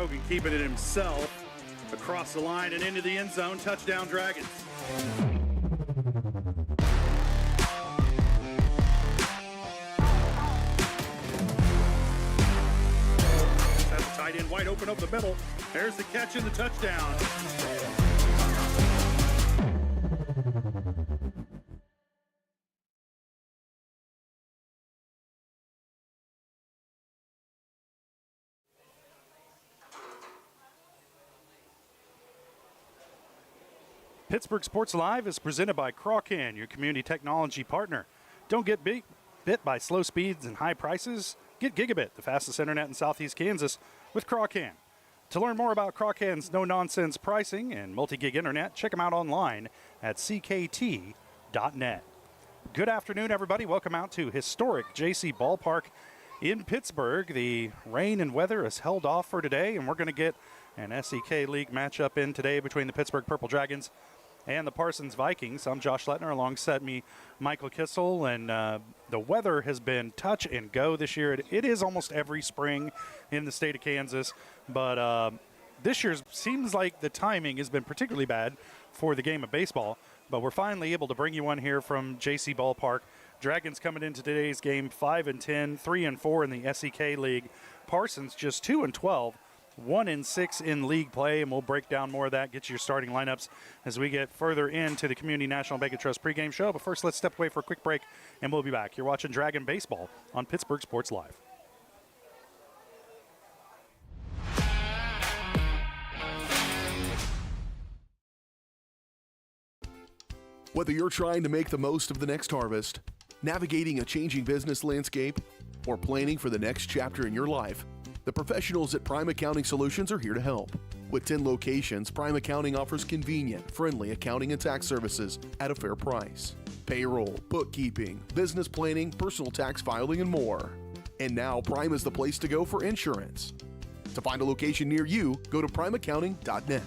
Krogan keeping it himself across the line and into the end zone. Touchdown, Dragons. That's the tight end wide open up the middle. There's the catch and the touchdown. Pittsburgh Sports Live is presented by Crawcan, your community technology partner. Don't get bit by slow speeds and high prices. Get Gigabit, the fastest internet in Southeast Kansas, with Crawcan. To learn more about Crawcan's no-nonsense pricing and multi-gig internet, check them out online at ckt.net. Good afternoon, everybody. Welcome out to historic JC Ballpark in Pittsburgh. The rain and weather is held off for today, and we're going to get an SEK League matchup in today between the Pittsburgh Purple Dragons and the Parsons Vikings. I'm Josh Lettner, alongside me, Michael Kissel, and the weather has been touch and go this year. It is almost every spring in the state of Kansas, but this year seems like the timing has been particularly bad for the game of baseball, but we're finally able to bring you one here from JC Ballpark. Dragons coming into today's game 5-10, 3-4 in the SEK League. Parsons just 2-12. 1-6 in league play, and we'll break down more of that, get you your starting lineups as we get further into the Community National Bank and Trust pregame show. But first, let's step away for a quick break, and we'll be back. You're watching Dragon Baseball on Pittsburgh Sports Live. Whether you're trying to make the most of the next harvest, navigating a changing business landscape, or planning for the next chapter in your life, the professionals at Prime Accounting Solutions are here to help. With 10 locations, Prime Accounting offers convenient, friendly accounting and tax services at a fair price. Payroll, bookkeeping, business planning, personal tax filing, and more. And now Prime is the place to go for insurance. To find a location near you, go to primeaccounting.net.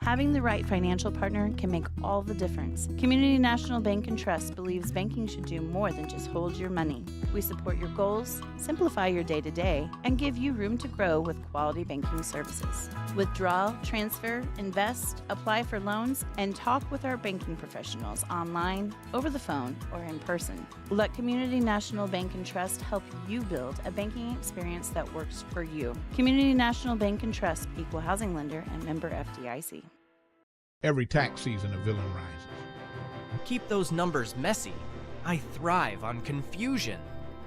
Having the right financial partner can make all the difference. Community National Bank and Trust believes banking should do more than just hold your money. We support your goals, simplify your day-to-day, and give you room to grow with quality banking services. Withdraw, transfer, invest, apply for loans, and talk with our banking professionals online, over the phone, or in person. Let Community National Bank and Trust help you build a banking experience that works for you. Community National Bank and Trust, equal housing lender and member FDIC. Every tax season a villain rises. Keep those numbers messy. I thrive on confusion.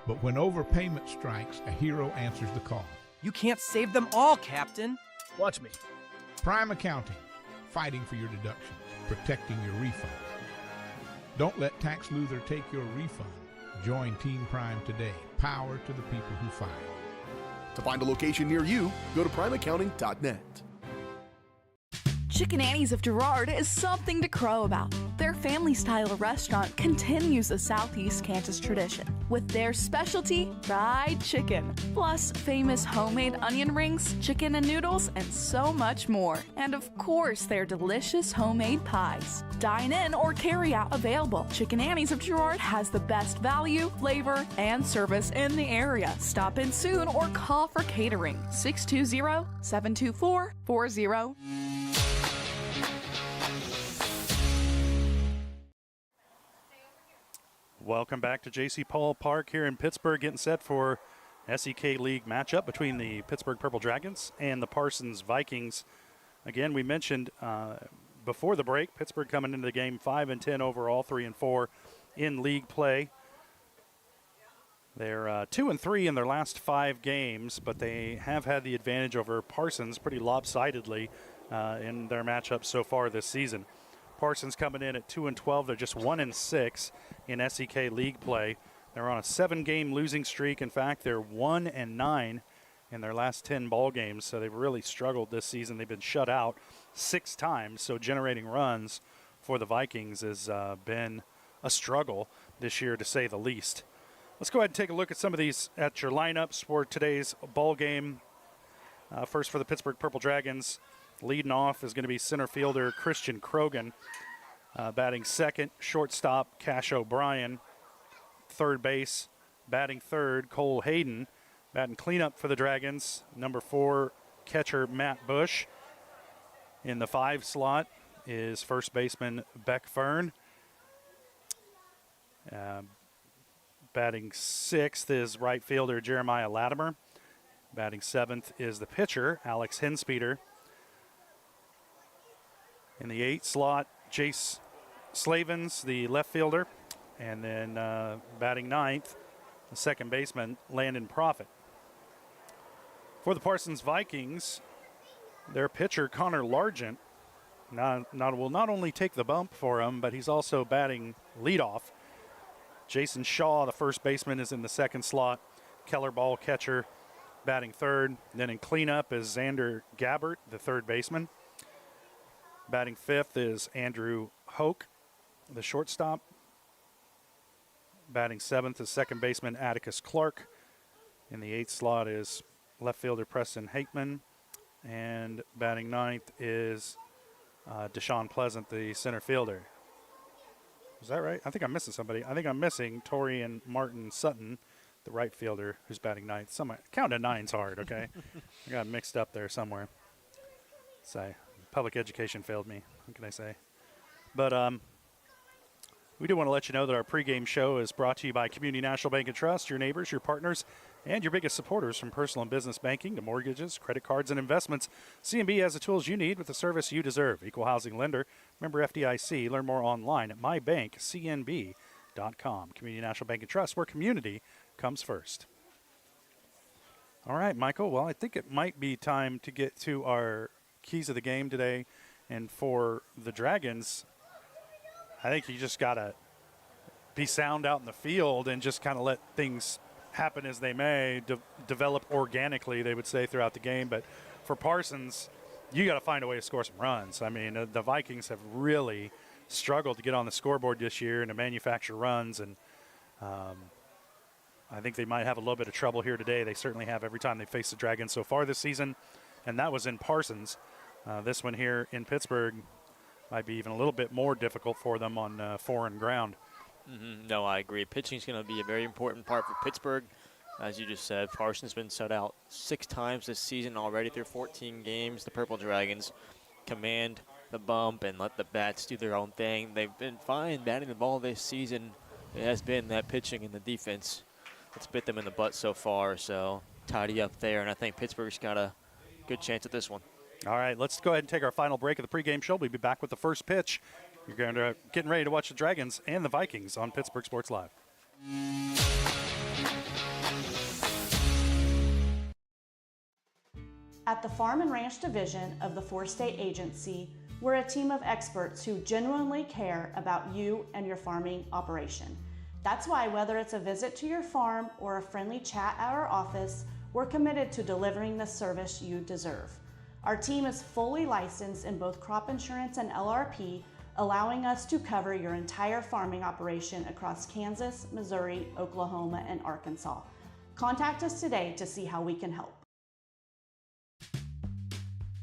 But when overpayment strikes, a hero answers the call. You can't save them all, Captain. Watch me. Prime Accounting, fighting for your deductions, protecting your refund. Don't let Tax Luther take your refund. Join Team Prime today. Power to the people who fight. To find a location near you, go to primeaccounting.net. Chicken Annie's of Girard is something to crow about. Their family-style restaurant continues a Southeast Kansas tradition with their specialty, fried chicken, plus famous homemade onion rings, chicken and noodles, and so much more. And of course, their delicious homemade pies. Dine in or carry out available. Chicken Annie's of Girard has the best value, flavor, and service in the area. Stop in soon or call for catering. 620-724-40. Welcome back to JC Ballpark here in Pittsburgh, getting set for SEK League matchup between the Pittsburgh Purple Dragons and the Parsons Vikings. Again, we mentioned before the break, Pittsburgh coming into the game 5-10 overall, 3-4 in league play. They're 2-3 in their last 5 games, but they have had the advantage over Parsons pretty lopsidedly in their matchups so far this season. Parsons coming in at 2-12. They're just 1-6 in SEK League play. They're on a 7-game losing streak. In fact, they're 1-9 in their last 10 ball games. So they've really struggled this season. They've been shut out 6 times. So generating runs for the Vikings has been a struggle this year, to say the least. Let's go ahead and take a look at some of these at your lineups for today's ball game. First for the Pittsburgh Purple Dragons. Leading off is going to be center fielder Christian Krogan. Batting second, shortstop Cash O'Brien. Third base, batting third, Cole Hayden. Batting cleanup for the Dragons, number 4 catcher Matt Bush. In the 5 slot is first baseman Beck Fern. Batting 6th is right fielder Jeremiah Latimer. Batting 7th is the pitcher Alex Henspeter. In the 8 slot, Jace Slavens, the left fielder. And then batting 9th, the second baseman Landon Profit. For the Parsons Vikings, their pitcher Connor Largent will not only take the bump for him, but he's also batting leadoff. Jason Shaw, the first baseman, is in the 2nd slot. Keller Ball, catcher, batting 3rd. Then in cleanup is Xander Gabbert, the 3rd baseman. Batting 5th is Andrew Hoke, the shortstop. Batting 7th is second baseman Atticus Clark. In the 8th slot is left fielder Preston Hakeman. And batting 9th is Deshaun Pleasant, the center fielder. Is that right? I think I'm missing somebody. I think I'm missing Torian Martin Sutton, the right fielder, who's batting 9th. Counting to 9's hard, okay? I got mixed up there somewhere. Public education failed me. What can I say? But we do want to let you know that our pregame show is brought to you by Community National Bank and Trust, your neighbors, your partners, and your biggest supporters, from personal and business banking to mortgages, credit cards, and investments. CNB has the tools you need with the service you deserve. Equal housing lender. Member FDIC. Learn more online at mybankcnb.com. Community National Bank and Trust, where community comes first. All right, Michael. Well, I think it might be time to get to our keys of the game today. And for the Dragons, I think you just got to be sound out in the field and just kind of let things happen as they may, develop organically, they would say, throughout the game. But for Parsons, you got to find a way to score some runs. I mean, the Vikings have really struggled to get on the scoreboard this year and to manufacture runs. And I think they might have a little bit of trouble here today. They certainly have every time they face the Dragons so far this season. And that was in Parsons. This one here in Pittsburgh might be even a little bit more difficult for them on foreign ground. No, I agree. Pitching is going to be a very important part for Pittsburgh. As you just said, Parsons has been shut out 6 times this season already through 14 games. The Purple Dragons command the bump and let the bats do their own thing. They've been fine batting the ball this season. It has been that pitching and the defense that's bit them in the butt so far. So tidy up there, and I think Pittsburgh's got a good chance at this one. All right, let's go ahead and take our final break of the pregame show. We'll be back with the first pitch. You're getting ready to watch the Dragons and the Vikings on Pittsburgh Sports Live. At the Farm and Ranch Division of the 4-State Agency, we're a team of experts who genuinely care about you and your farming operation. That's why, whether it's a visit to your farm or a friendly chat at our office, we're committed to delivering the service you deserve. Our team is fully licensed in both crop insurance and LRP, allowing us to cover your entire farming operation across Kansas, Missouri, Oklahoma, and Arkansas. Contact us today to see how we can help.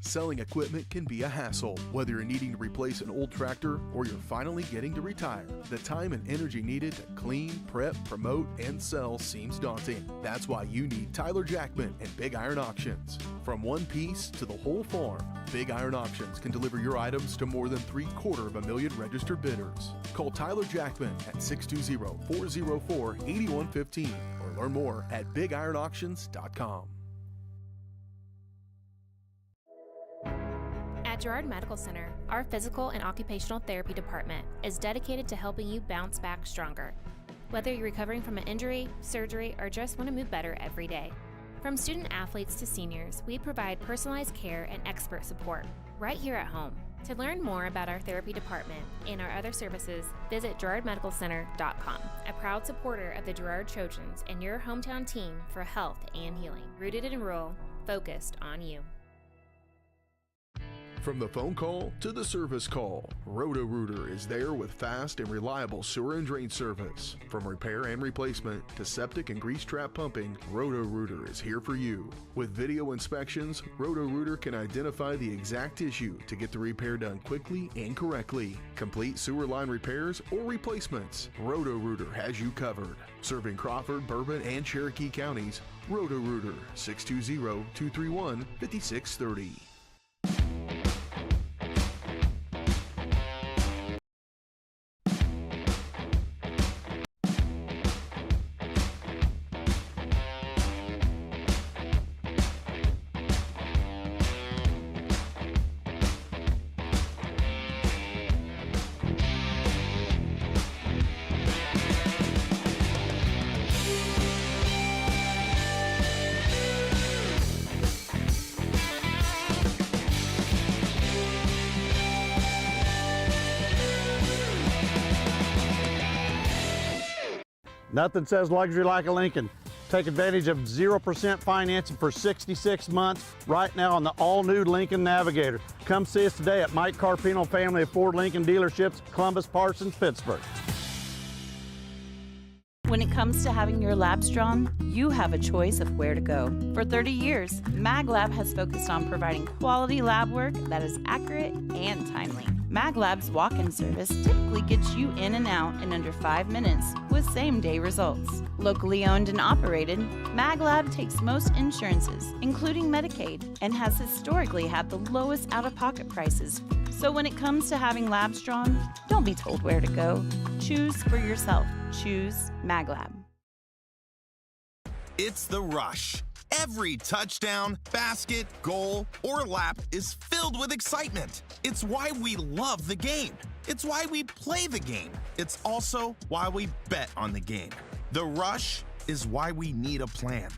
Selling equipment can be a hassle, whether you're needing to replace an old tractor or you're finally getting to retire. The time and energy needed to clean, prep, promote, and sell seems daunting. That's why you need Tyler Jackman and Big Iron Auctions. From one piece to the whole farm, Big Iron Auctions can deliver your items to more than 750,000 registered bidders. Call Tyler Jackman at 620-404-8115 or learn more at BigIronAuctions.com. At Girard Medical Center, our physical and occupational therapy department is dedicated to helping you bounce back stronger. Whether you're recovering from an injury, surgery, or just want to move better every day. From student athletes to seniors, we provide personalized care and expert support right here at home. To learn more about our therapy department and our other services, visit GirardMedicalCenter.com, a proud supporter of the Girard Trojans and your hometown team for health and healing. Rooted in rural, focused on you. From the phone call to the service call, Roto-Rooter is there with fast and reliable sewer and drain service. From repair and replacement to septic and grease trap pumping, Roto-Rooter is here for you. With video inspections, Roto-Rooter can identify the exact issue to get the repair done quickly and correctly. Complete sewer line repairs or replacements, Roto-Rooter has you covered. Serving Crawford, Bourbon, and Cherokee counties, Roto-Rooter, 620-231-5630. Nothing says luxury like a Lincoln. Take advantage of 0% financing for 66 months right now on the all-new Lincoln Navigator. Come see us today at Mike Carpino Family of Ford Lincoln Dealerships, Columbus, Parsons, Pittsburg. When it comes to having your labs drawn, you have a choice of where to go. For 30 years, MagLab has focused on providing quality lab work that is accurate and timely. MagLab's walk-in service typically gets you in and out in under 5 minutes with same-day results. Locally owned and operated, MagLab takes most insurances, including Medicaid, and has historically had the lowest out-of-pocket prices. So when it comes to having labs drawn, don't be told where to go. Choose for yourself. Choose MagLab. It's The Rush. Every touchdown, basket, goal, or lap is filled with excitement. It's why we love the game. It's why we play the game. It's also why we bet on the game. The Rush is why we need a plan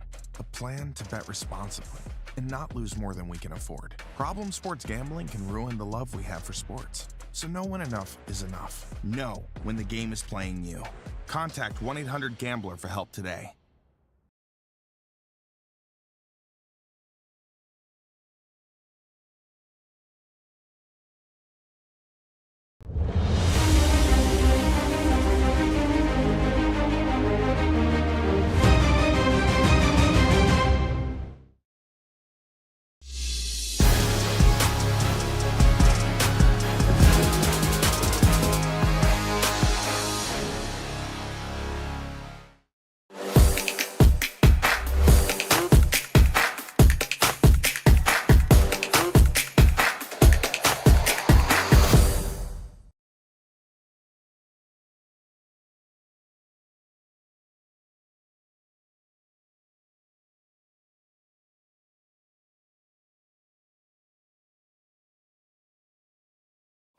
to bet responsibly and not lose more than we can afford. Problem sports gambling can ruin the love we have for sports. So know when enough is enough. Know when the game is playing you. Contact 1-800-GAMBLER for help today.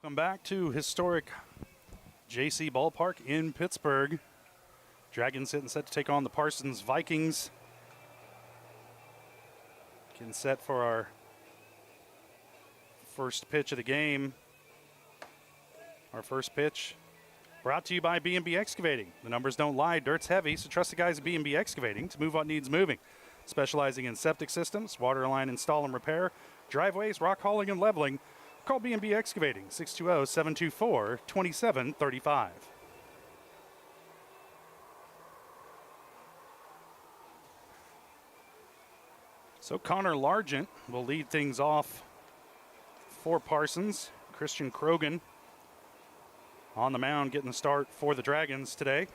Welcome back to historic JC Ballpark in Pittsburgh. Dragons sitting set to take on the Parsons Vikings. Getting set for our first pitch of the game. Our first pitch brought to you by B&B Excavating. The numbers don't lie, dirt's heavy, so trust the guys at B&B Excavating to move what needs moving. Specializing in septic systems, water line install and repair, driveways, rock hauling, and leveling. Call B&B Excavating, 620-724-2735. So Connor Largent will lead things off for Parsons. Christian Krogan on the mound getting the start for the Dragons today.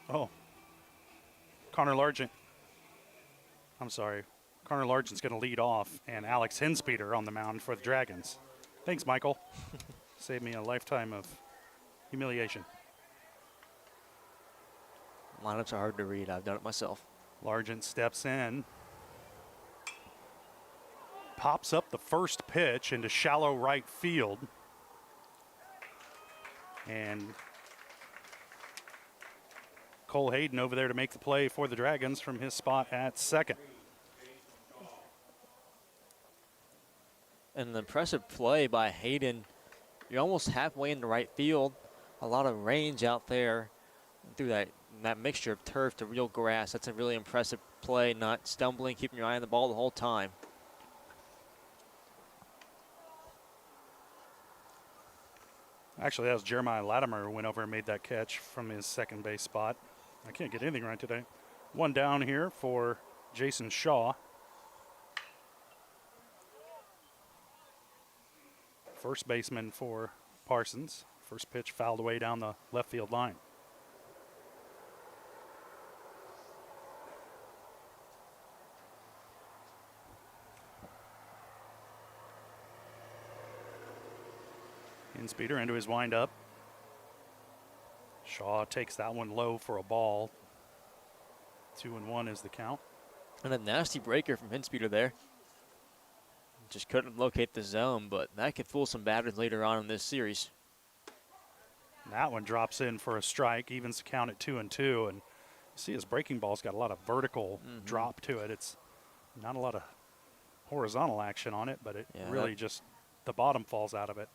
Oh, Connor Largent. I'm sorry. Connor Largent's going to lead off, and Alex Hinspeeder on the mound for the Dragons. Thanks, Michael. Saved me a lifetime of humiliation. Lineups are hard to read. I've done it myself. Largent steps in. Pops up the first pitch into shallow right field. And Cole Hayden over there to make the play for the Dragons from his spot at second. An impressive play by Hayden. You're almost halfway into right field. a lot of range out there through that mixture of turf to real grass. That's a really impressive play, not stumbling, keeping your eye on the ball the whole time. Actually, that was Jeremiah Latimer who went over and made that catch from his second base spot. I can't get anything right today. One down here for Jason Shaw. First baseman for Parsons. First pitch fouled away down the left field line. Hinspeeder into his windup. Shaw takes that one low for a ball. 2-1 is the count. And a nasty breaker from Hinspeeder there. Just couldn't locate the zone, but that could fool some batters later on in this series. That one drops in for a strike, evens the count at 2-2. And you see his breaking ball's got a lot of vertical drop to it. It's not a lot of horizontal action on it, but it really just, the bottom falls out of it.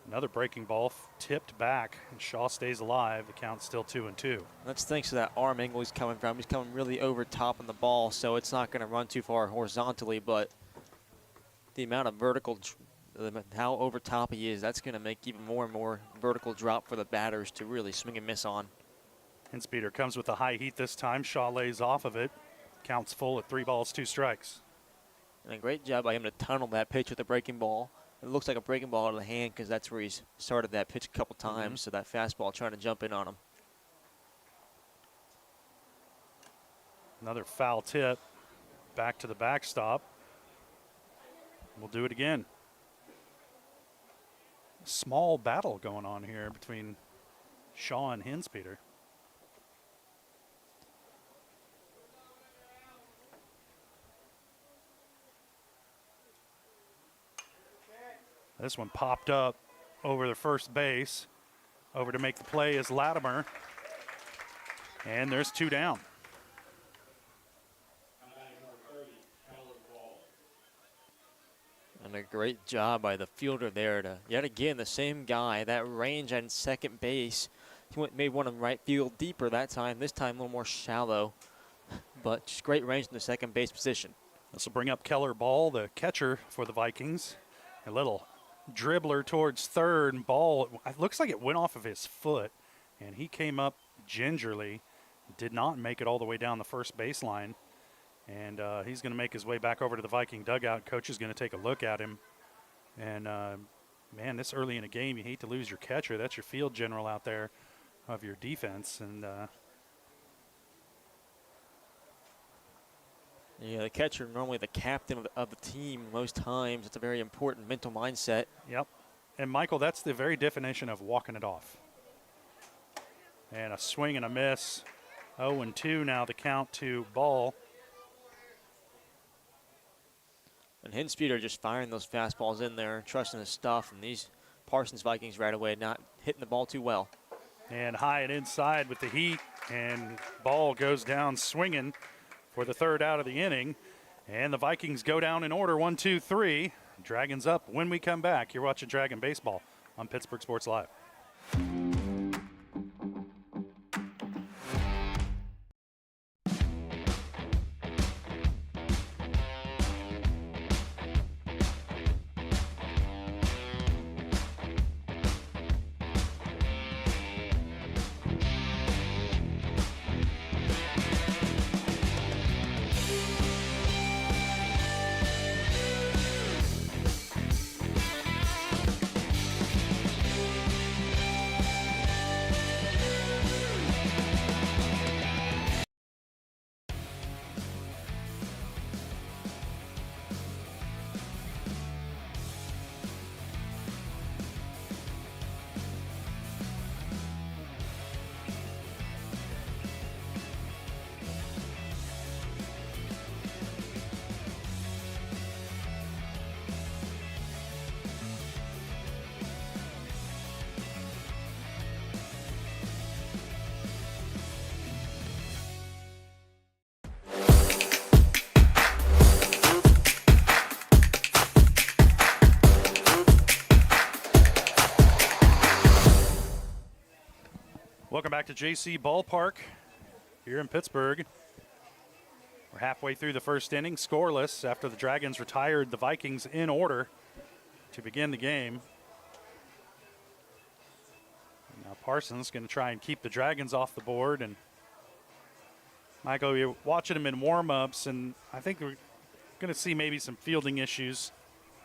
Another breaking ball tipped back, and Shaw stays alive. The count's still 2-2. That's thanks to that arm angle he's coming from. He's coming really over top on the ball, so it's not going to run too far horizontally, but the amount of vertical, how over top he is, that's going to make even more and more vertical drop for the batters to really swing and miss on. Hinspeeder comes with a high heat this time. Shaw lays off of it. Counts full at 3 balls, 2 strikes. And a great job by him to tunnel that pitch with the breaking ball. It looks like a breaking ball out of the hand because that's where he's started that pitch a couple times, so that fastball trying to jump in on him. Another foul tip back to the backstop. We'll do it again. Small battle going on here between Shaw and Hinspeeder. This one popped up over the first base. Over to make the play is Latimer. And there's 2 down. And a great job by the fielder there to, yet again, the same guy, that range on second base. He made one in right field deeper that time. This time a little more shallow. But just great range in the second base position. This will bring up Keller Ball, the catcher for the Vikings. A little dribbler towards third, and ball, it looks like it went off of his foot, and he came up gingerly, did not make it all the way down the first baseline, and he's going to make his way back over to the Viking dugout. Coach is going to take a look at him, and man, this early in a game, you hate to lose your catcher. That's your field general out there of your defense, and yeah, the catcher, normally the captain of the team most times. It's a very important mental mindset. Yep. And, Michael, that's the very definition of walking it off. And a swing and a miss. 0-2 now the count to Ball. And Hinspeeder just firing those fastballs in there, trusting his stuff. And these Parsons Vikings right away not hitting the ball too well. And high and inside with the heat. And Ball goes down swinging for the 3rd out of the inning. And the Vikings go down in order, 1, 2, 3. Dragons up when we come back. You're watching Dragon Baseball on Pittsburgh Sports Live. Welcome back to JC Ballpark here in Pittsburgh. We're halfway through the first inning, scoreless after the Dragons retired the Vikings in order to begin the game. Now Parsons going to try and keep the Dragons off the board. And Michael, you're watching him in warm-ups, and I think we're going to see maybe some fielding issues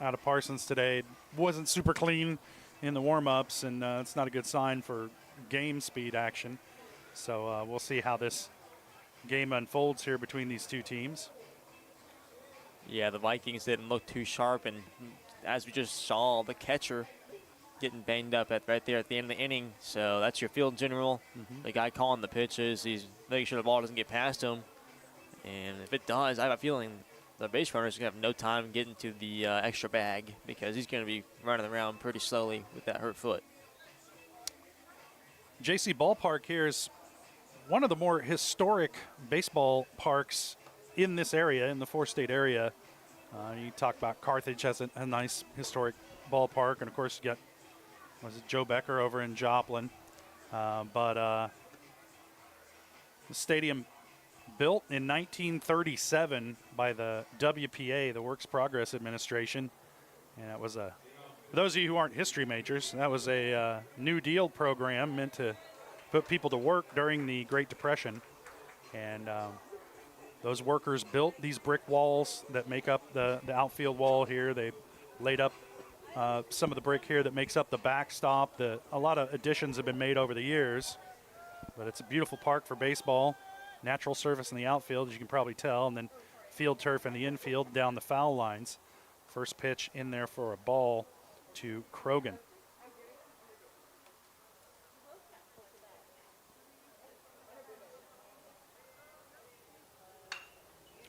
out of Parsons today. Wasn't super clean in the warm-ups, and it's not a good sign for game speed action. So we'll see how this game unfolds here between these two teams. Yeah, the Vikings didn't look too sharp, and as we just saw, the catcher getting banged up right there at the end of the inning. So that's your field general. The guy calling the pitches, he's making sure the ball doesn't get past him. And if it does, I have a feeling the base runner is going to have no time getting to the extra bag, because he's going to be running around pretty slowly with that hurt foot. JC Ballpark here is one of the more historic baseball parks in this area, in the four-state area. You talk about Carthage has a nice historic ballpark, and of course you got, was it Joe Becker over in Joplin? But the stadium built in 1937 by the WPA, the Works Progress Administration, and it was a, for those of you who aren't history majors, that was a New Deal program meant to put people to work during the Great Depression. And those workers built these brick walls that make up the outfield wall here. They laid up some of the brick here that makes up the backstop. A lot of additions have been made over the years, but it's a beautiful park for baseball. Natural surface in the outfield, as you can probably tell, and then field turf in the infield down the foul lines. First pitch in there for a ball to Krogan.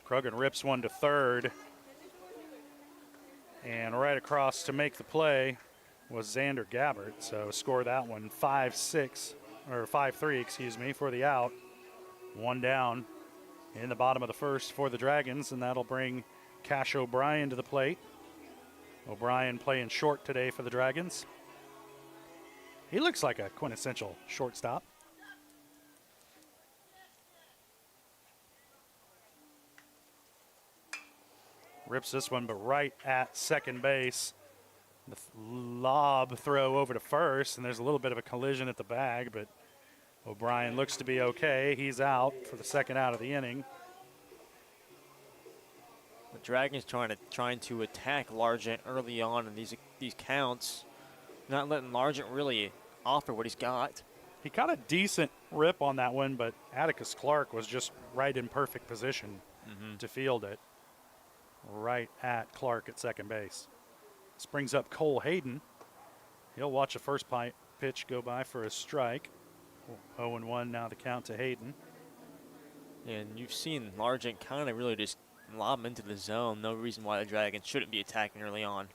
Krogan rips one to third. And right across to make the play was Xander Gabbert. So score that one 5-6, or 5-3, excuse me, for the out. One down in the bottom of the first for the Dragons, and that'll bring Cash O'Brien to the plate. O'Brien playing short today for the Dragons. He looks like a quintessential shortstop. Rips this one, but right at second base. The lob throw over to first, and there's a little bit of a collision at the bag, but O'Brien looks to be okay. He's out for the second out of the inning. The Dragons trying to attack Largent early on in these counts, not letting Largent really offer what he's got. He got a decent rip on that one, but Atticus Clark was just right in perfect position to field it. Right at Clark at second base. This brings up Cole Hayden. He'll watch the first pitch go by for a strike. 0-1 now the count to Hayden. And you've seen Largent kind of really just lob him into the zone. No reason why the Dragons shouldn't be attacking early on.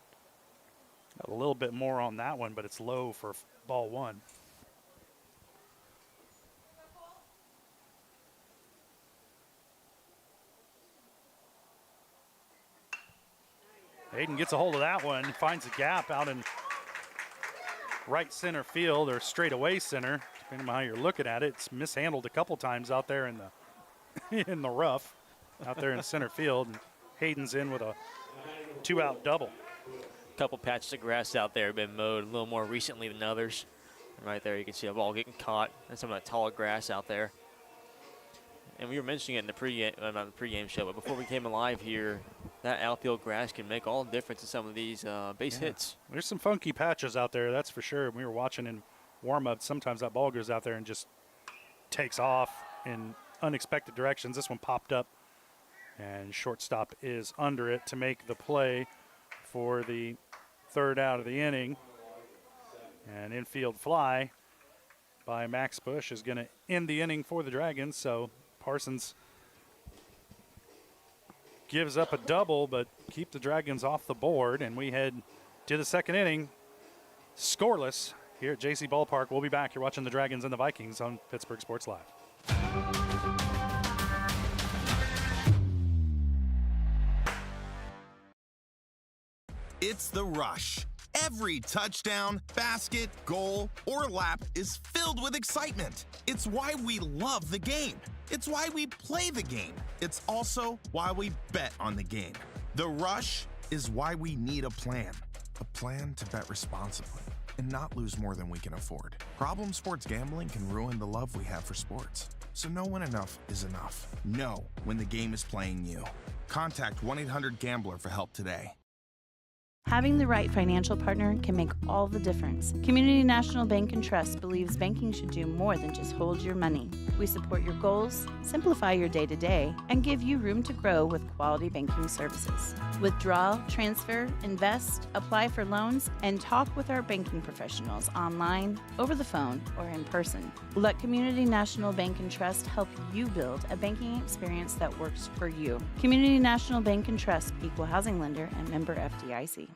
A little bit more on that one, but it's low for ball one. Hayden gets a hold of that one, finds a gap out in right center field, or straight away center, depending on how you're looking at it. It's mishandled a couple times out there in the in the rough, out there in center field. And Hayden's in with a 2-out double. A couple patches of grass out there have been mowed a little more recently than others. And right there you can see a ball getting caught and some of that tall grass out there. And we were mentioning it in the not the pregame show, but before we came alive here, that outfield grass can make all the difference in some of these base hits. There's some funky patches out there, that's for sure. We were watching in warm-up. Sometimes that ball goes out there and just takes off in unexpected directions. This one popped up, and shortstop is under it to make the play for the third out of the inning. An infield fly by Max Bush is going to end the inning for the Dragons. So Parsons gives up a double, but keep the Dragons off the board, and we head to the second inning scoreless here at JC Ballpark. We'll be back. You're watching the Dragons and the Vikings on Pittsburgh Sports Live. It's The Rush. Every touchdown, basket, goal, or lap is filled with excitement. It's why we love the game. It's why we play the game. It's also why we bet on the game. The Rush is why we need a plan to bet responsibly and not lose more than we can afford. Problem sports gambling can ruin the love we have for sports. So know when enough is enough. Know when the game is playing you. Contact 1-800-GAMBLER for help today. Having the right financial partner can make all the difference. Community National Bank and Trust believes banking should do more than just hold your money. We support your goals, simplify your day-to-day, and give you room to grow with quality banking services. Withdraw, transfer, invest, apply for loans, and talk with our banking professionals online, over the phone, or in person. Let Community National Bank and Trust help you build a banking experience that works for you. Community National Bank and Trust, equal housing lender and member FDIC.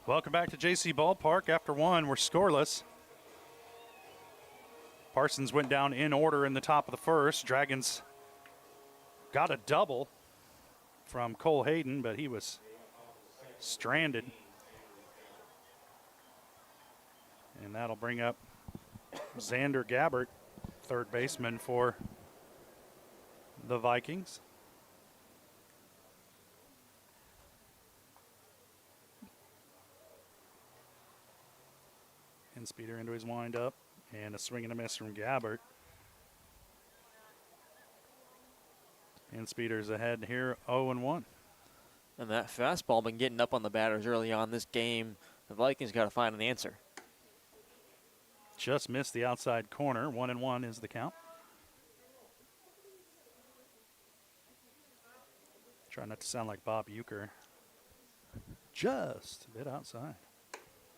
Welcome back to JC Ballpark. After one, we're scoreless. Parsons went down in order in the top of the first. Dragons got a double from Cole Hayden, but he was stranded. And that'll bring up Xander Gabbert, third baseman for the Vikings. Speeder into his windup, and a swing and a miss from Gabbert. And Speeder's ahead here, 0-1. And that fastball been getting up on the batters early on this game. The Vikings got to find an answer. Just missed the outside corner. 1-1 is the count. Try not to sound like Bob Uecker. Just a bit outside.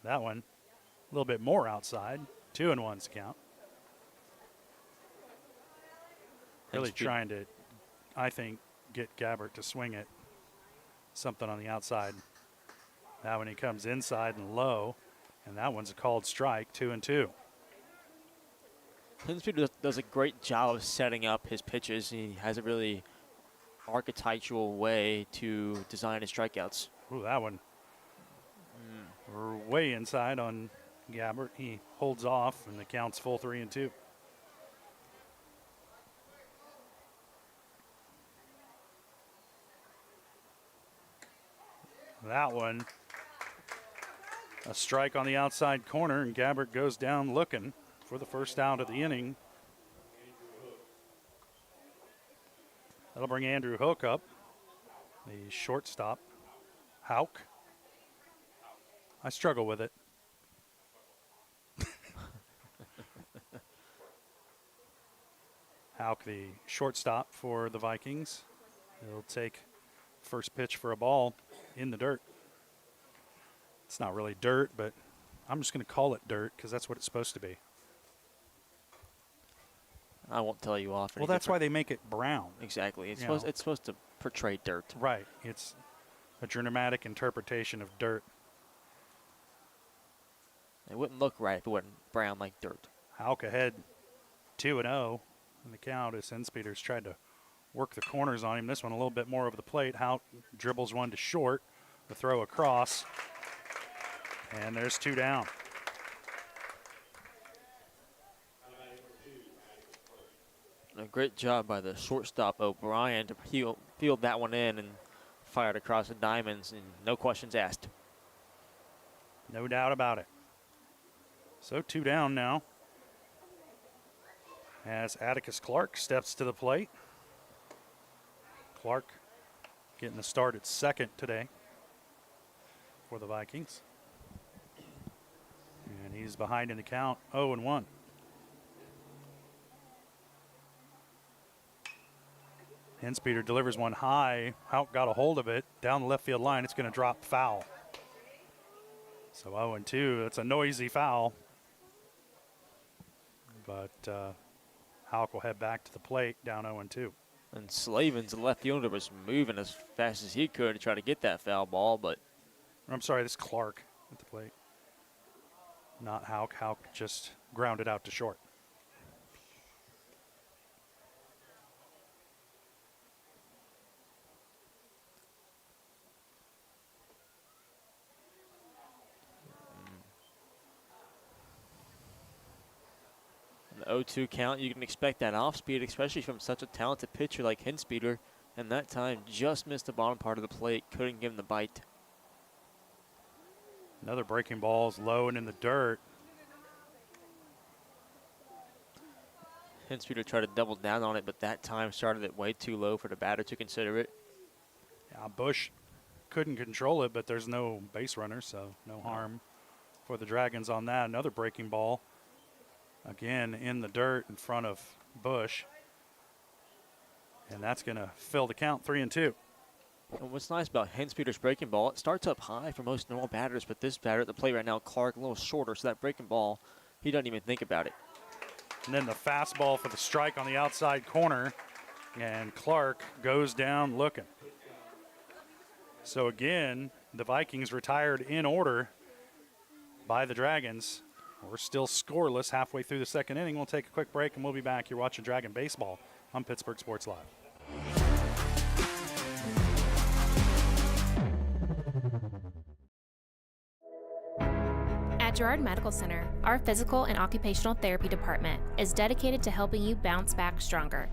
That one. A little bit more outside. 2-1's count. Really trying to, I think, get Gabbert to swing it. Something on the outside. Now when he comes inside and low, and that one's a called strike, 2-2. Hinspeeder does a great job of setting up his pitches. He has a really archetypal way to design his strikeouts. Ooh, that one. We're way inside on Gabbert. He holds off, and the count's full 3-2. That one, a strike on the outside corner, and Gabbert goes down looking for the first out of the inning. That'll bring Andrew Hook up, the shortstop. Hauk. I struggle with it. Hauk, the shortstop for the Vikings. He'll take first pitch for a ball in the dirt. It's not really dirt, but I'm just going to call it dirt because that's what it's supposed to be. I won't tell you off. Well, that's why they make it brown. Exactly. It's supposed to portray dirt. Right. It's a dramatic interpretation of dirt. It wouldn't look right if it wasn't brown like dirt. Hauk ahead 2-0 in the count as Hinspeeder's tried to work the corners on him. This one a little bit more over the plate. Hauk dribbles one to short. The throw across. And there's 2 down. A great job by the shortstop O'Brien to field that one in and fired across the diamonds, and no questions asked. No doubt about it. So 2 down now as Atticus Clark steps to the plate. Clark getting the start at second today for the Vikings. And he's behind in the count, 0-1. Hinspeeder delivers one high. Hauk got a hold of it down the left field line. It's going to drop foul. So 0-2. That's a noisy foul. But Hauk will head back to the plate, down 0-2. And Slavin's left fielder was moving as fast as he could to try to get that foul ball, but I'm sorry, this is Clark at the plate. Not Hauk. Hauk just grounded out to short. The 0-2 count, you can expect that off speed, especially from such a talented pitcher like Hinspeeder. And that time just missed the bottom part of the plate, couldn't give him the bite. Another breaking ball is low and in the dirt. Hinspeeder tried to double down on it, but that time started it way too low for the batter to consider it. Yeah, Bush couldn't control it, but there's no base runner, so no harm for the Dragons on that. Another breaking ball. Again, in the dirt in front of Bush. And that's going to fill the count, 3-2. And what's nice about Hinspeeder's breaking ball, it starts up high for most normal batters, but this batter at the plate right now, Clark, a little shorter, so that breaking ball, he doesn't even think about it. And then the fastball for the strike on the outside corner, and Clark goes down looking. So again, the Vikings retired in order by the Dragons. We're still scoreless halfway through the second inning. We'll take a quick break, and we'll be back. You're watching Dragon Baseball on Pittsburgh Sports Live. At Girard Medical Center, our physical and occupational therapy department is dedicated to helping you bounce back stronger.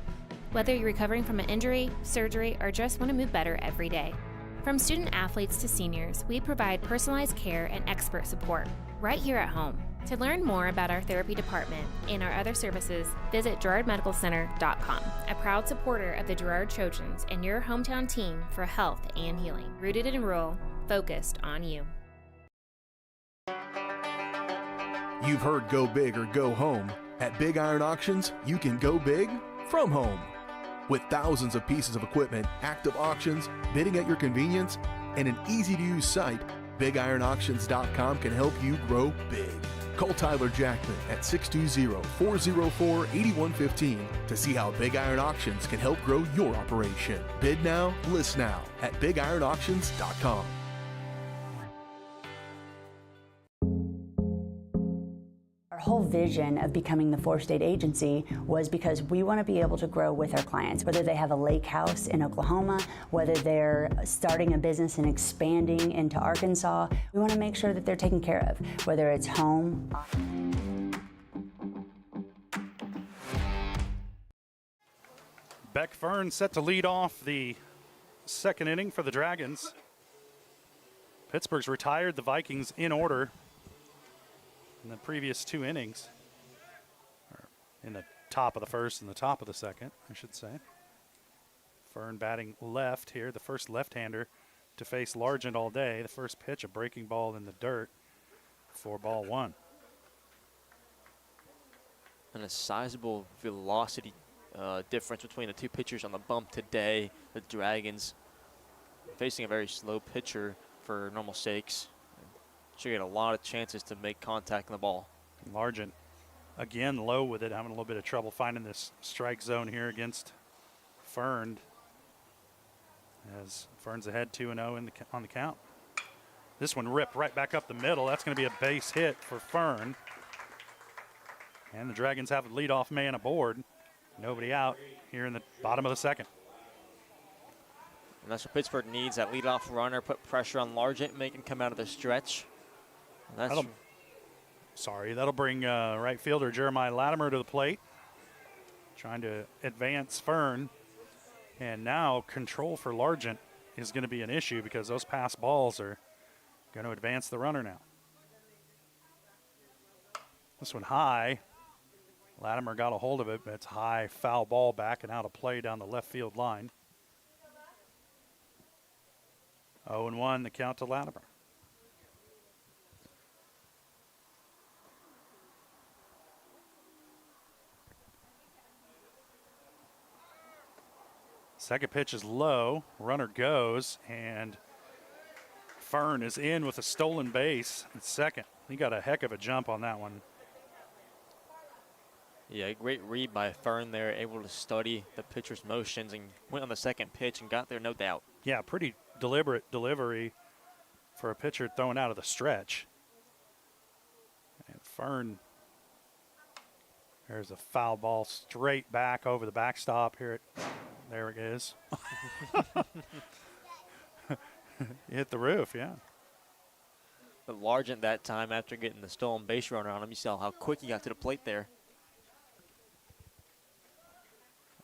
Whether you're recovering from an injury, surgery, or just want to move better every day. From student athletes to seniors, we provide personalized care and expert support right here at home. To learn more about our therapy department and our other services, visit GirardMedicalCenter.com, a proud supporter of the Girard Trojans and your hometown team for health and healing. Rooted in rural, focused on you. You've heard go big or go home. At Big Iron Auctions, you can go big from home. With thousands of pieces of equipment, active auctions, bidding at your convenience, and an easy-to-use site, BigIronAuctions.com can help you grow big. Call Tyler Jackman at 620-404-8115 to see how Big Iron Auctions can help grow your operation. Bid now, list now at BigIronAuctions.com. Our whole vision of becoming the four-state agency was because we want to be able to grow with our clients, whether they have a lake house in Oklahoma, whether they're starting a business and expanding into Arkansas. We want to make sure that they're taken care of, whether it's home. Beck Fern set to lead off the second inning for the Dragons. Pittsburgh's retired the Vikings in order in the previous two innings, or in the top of the first and the top of the second, I should say. Fern batting left here, the first left-hander to face Largent all day. The first pitch, a breaking ball in the dirt for ball one. And a sizable velocity difference between the two pitchers on the bump today. The Dragons facing a very slow pitcher for normal sakes. Should get a lot of chances to make contact on the ball. Largent, again, low with it, having a little bit of trouble finding this strike zone here against Fern. As Fern's ahead 2-0 on the count. This one ripped right back up the middle. That's going to be a base hit for Fern. And the Dragons have a leadoff man aboard. Nobody out here in the bottom of the second. And that's what Pittsburgh needs, that leadoff runner, put pressure on Largent, make him come out of the stretch. That'll bring right fielder Jeremiah Latimer to the plate, trying to advance Fern. And now control for Largent is going to be an issue because those pass balls are going to advance the runner now. This one high. Latimer got a hold of it, but it's high, foul ball back and out of play down the left field line. 0-1 the count to Latimer. Second pitch is low, runner goes, and Fern is in with a stolen base at second. He got a heck of a jump on that one. Yeah, great read by Fern there, able to study the pitcher's motions and went on the second pitch and got there, no doubt. Yeah, pretty deliberate delivery for a pitcher throwing out of the stretch. And Fern. There's a foul ball straight back over the backstop here. There it is. Hit the roof, yeah. But Largent that time, after getting the stolen base runner on him, you saw how quick he got to the plate there.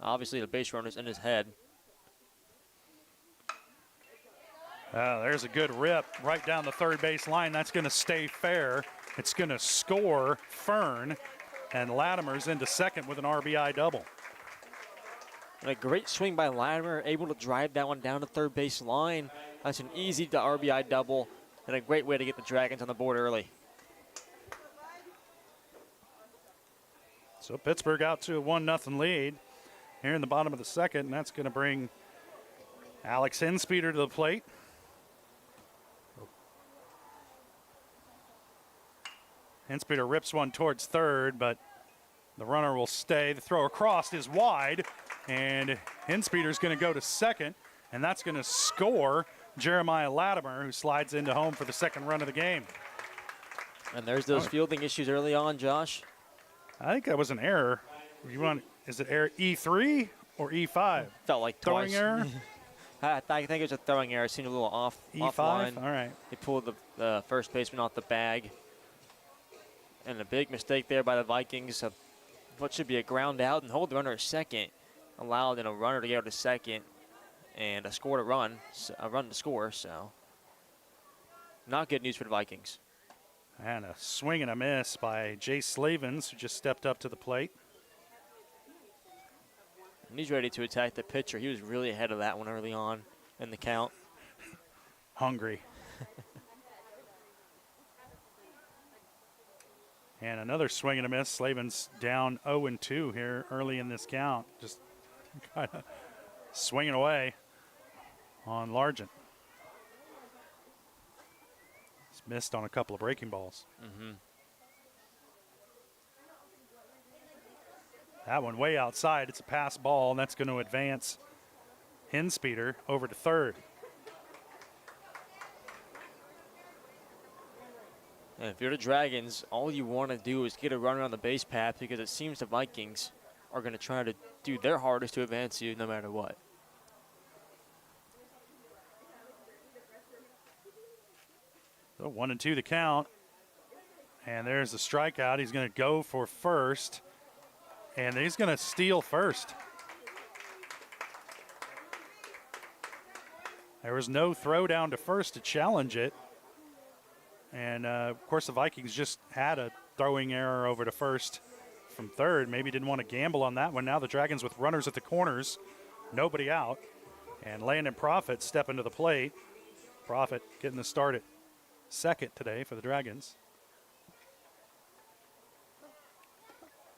Obviously, the base runner's in his head. There's a good rip right down the third base line. That's going to stay fair. It's going to score Fern, and Latimer's into second with an RBI double. And a great swing by Latimer, able to drive that one down the third base line. That's an easy RBI double, and a great way to get the Dragons on the board early. So Pittsburgh out to a 1-0 lead here in the bottom of the second, and that's going to bring Alex Henspeeder to the plate. Henspeeder rips one towards third, but the runner will stay. The throw across is wide, and Henspeeder's going to go to second, and that's going to score Jeremiah Latimer, who slides into home for the second run of the game. And there's those fielding issues early on, Josh. I think that was an error. Is it error E3 or E5? Felt like throwing twice. error. I think it was a throwing error. It seemed a little off. E5. Offline. All right. They pulled the first baseman off the bag, and a big mistake there by the Vikings. What should be a ground out and hold the runner at second, allowed a runner to go to second, and a run to score. So, not good news for the Vikings. And a swing and a miss by Jace Slavens, who just stepped up to the plate. And he's ready to attack the pitcher. He was really ahead of that one early on in the count. Hungry. And another swing and a miss. Slavens down 0-2 here early in this count. Just kind of swinging away on Largent. He's missed on a couple of breaking balls. That one way outside. It's a pass ball, and that's going to advance Henspeeder over to third. And if you're the Dragons, all you want to do is get a runner on the base path, because it seems the Vikings are going to try to do their hardest to advance you no matter what. So 1-2 the count. And there's the strikeout. He's going to go for first. And he's going to steal first. There was no throw down to first to challenge it. And, of course, the Vikings just had a throwing error over to first from third. Maybe didn't want to gamble on that one. Now the Dragons with runners at the corners, nobody out. And Landon Profit stepping to the plate. Profit getting the start at second today for the Dragons.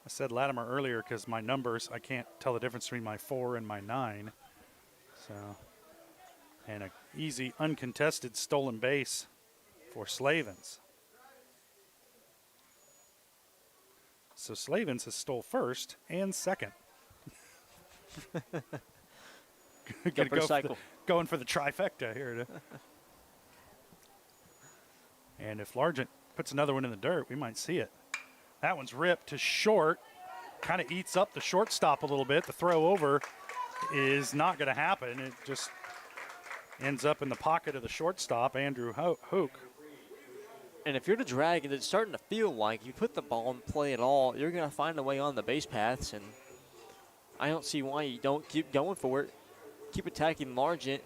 I said Latimer earlier because my numbers, I can't tell the difference between my 4 and my 9. So, and an easy uncontested stolen base for Slavens. So Slavens has stole first and second. Going for the trifecta here. And if Largent puts another one in the dirt, we might see it. That one's ripped to short. Kind of eats up the shortstop a little bit. The throw over is not going to happen. It just ends up in the pocket of the shortstop, Andrew Hook. And if you're the Dragons, it's starting to feel like you put the ball in play at all, you're going to find a way on the base paths, and I don't see why you don't keep going for it. Keep attacking Largent.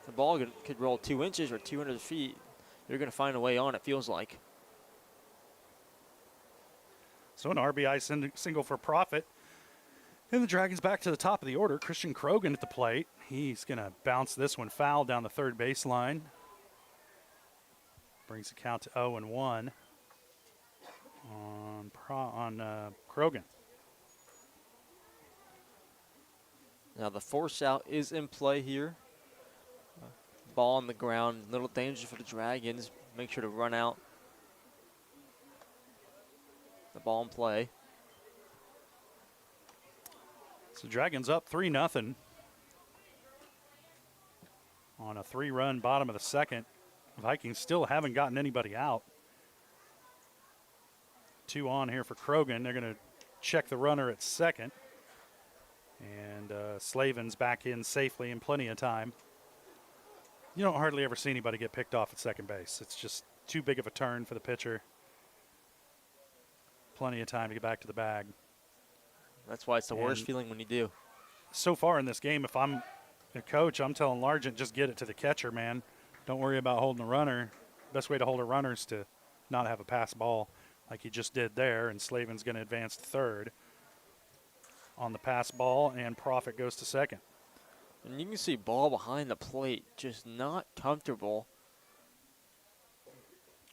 The ball could roll 2 inches or 200 feet. You're going to find a way on, it feels like. So an RBI single for Profit. And the Dragons back to the top of the order. Christian Krogan at the plate. He's going to bounce this one foul down the third baseline. Brings the count to 0-1 on Krogan. Now the force out is in play here. Ball on the ground, little danger for the Dragons. Make sure to run out. The ball in play. So Dragons up 3-0 on a 3-run bottom of the second. Vikings still haven't gotten anybody out. 2 on here for Krogan. They're going to check the runner at second. And Slavin's back in safely in plenty of time. You don't hardly ever see anybody get picked off at second base. It's just too big of a turn for the pitcher. Plenty of time to get back to the bag. That's why it's the worst feeling when you do. So far in this game, if I'm a coach, I'm telling Largent, just get it to the catcher, man. Don't worry about holding the runner. Best way to hold a runner is to not have a pass ball like he just did there, and Slavin's going to advance to third on the pass ball, and Profit goes to second. And you can see ball behind the plate, just not comfortable.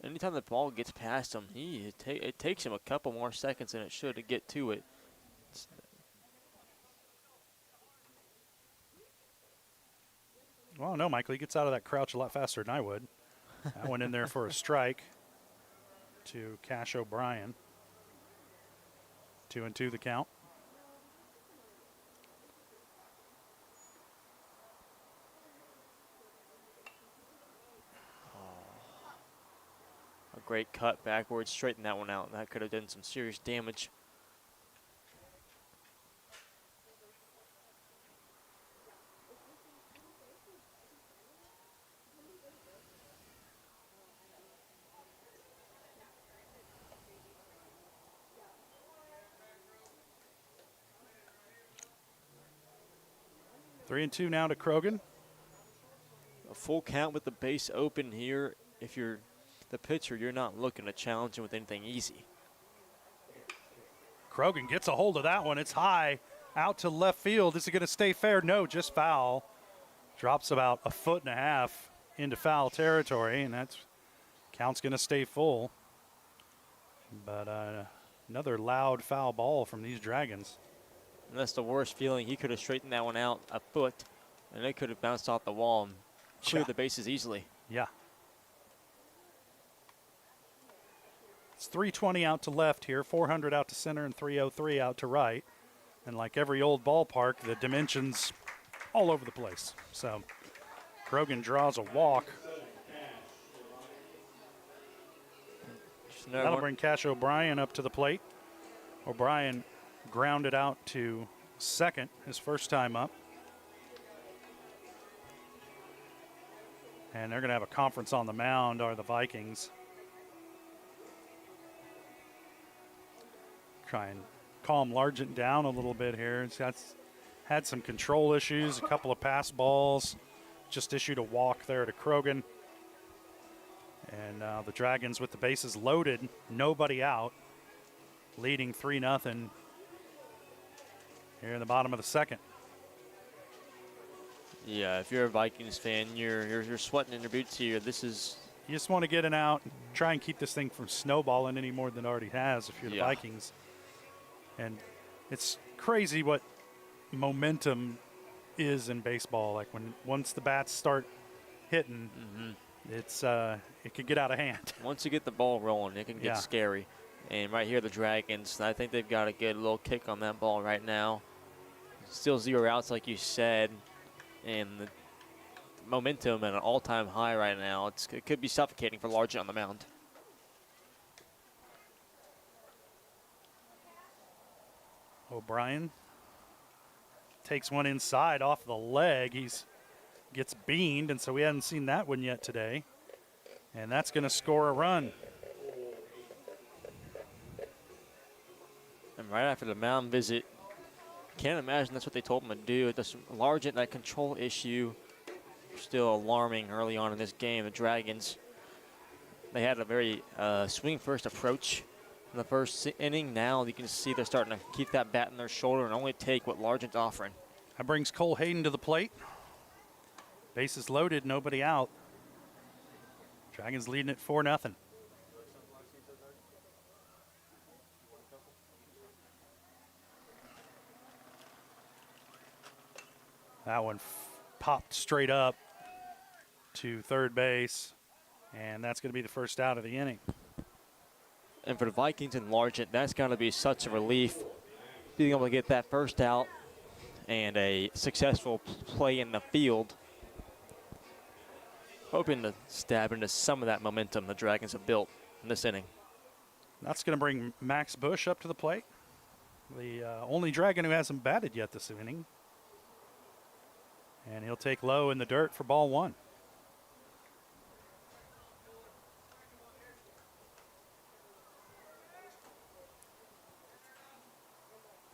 Anytime the ball gets past him, it takes him a couple more seconds than it should to get to it. Well, no, Michael, he gets out of that crouch a lot faster than I would. I went in there for a strike to Cash O'Brien. 2-2 the count. A great cut backwards, straighten that one out. That could have done some serious damage. Three and two now to Krogan. A full count with the base open here. If you're the pitcher, you're not looking to challenge him with anything easy. Krogan gets a hold of that one. It's high out to left field. Is it going to stay fair? No, just foul. Drops about 1.5 feet into foul territory, and that's count's going to stay full. But another loud foul ball from these Dragons. And that's the worst feeling. He could have straightened that one out a foot, and it could have bounced off the wall and cleared the bases easily. Yeah. It's 320 out to left here, 400 out to center, and 303 out to right. And like every old ballpark, the dimensions all over the place. So Krogan draws a walk. That'll bring Cash O'Brien up to the plate. O'Brien grounded out to second, his first time up. And they're going to have a conference on the mound, are the Vikings. Try and calm Largent down a little bit here. He's had some control issues, a couple of pass balls. Just issued a walk there to Krogan. And the Dragons with the bases loaded, nobody out, leading 3-0 here in the bottom of the second. Yeah, if you're a Vikings fan, you're sweating in your boots here. This is. You just want to get it out and try and keep this thing from snowballing any more than it already has if you're the Vikings. And it's crazy what momentum is in baseball. Like once the bats start hitting, it could get out of hand. Once you get the ball rolling, it can get scary. And right here, the Dragons, I think they've got to get a little kick on that ball right now. Still 0 outs, like you said, and the momentum at an all-time high right now. It could be suffocating for Largent on the mound. O'Brien takes one inside off the leg. Gets beamed, and so we haven't seen that one yet today. And that's going to score a run. And right after the mound visit, can't imagine that's what they told him to do. It's Largent, that control issue, still alarming early on in this game. The Dragons, they had a very swing-first approach in the first inning. Now you can see they're starting to keep that bat in their shoulder and only take what Largent's offering. That brings Cole Hayden to the plate. Bases loaded, nobody out. Dragons leading it 4-0. That one popped straight up to third base, and that's going to be the first out of the inning. And for the Vikings and Largent, that's got to be such a relief, being able to get that first out and a successful play in the field. Hoping to stab into some of that momentum the Dragons have built in this inning. That's going to bring Max Bush up to the plate. The only Dragon who hasn't batted yet this inning. And he'll take low in the dirt for ball 1.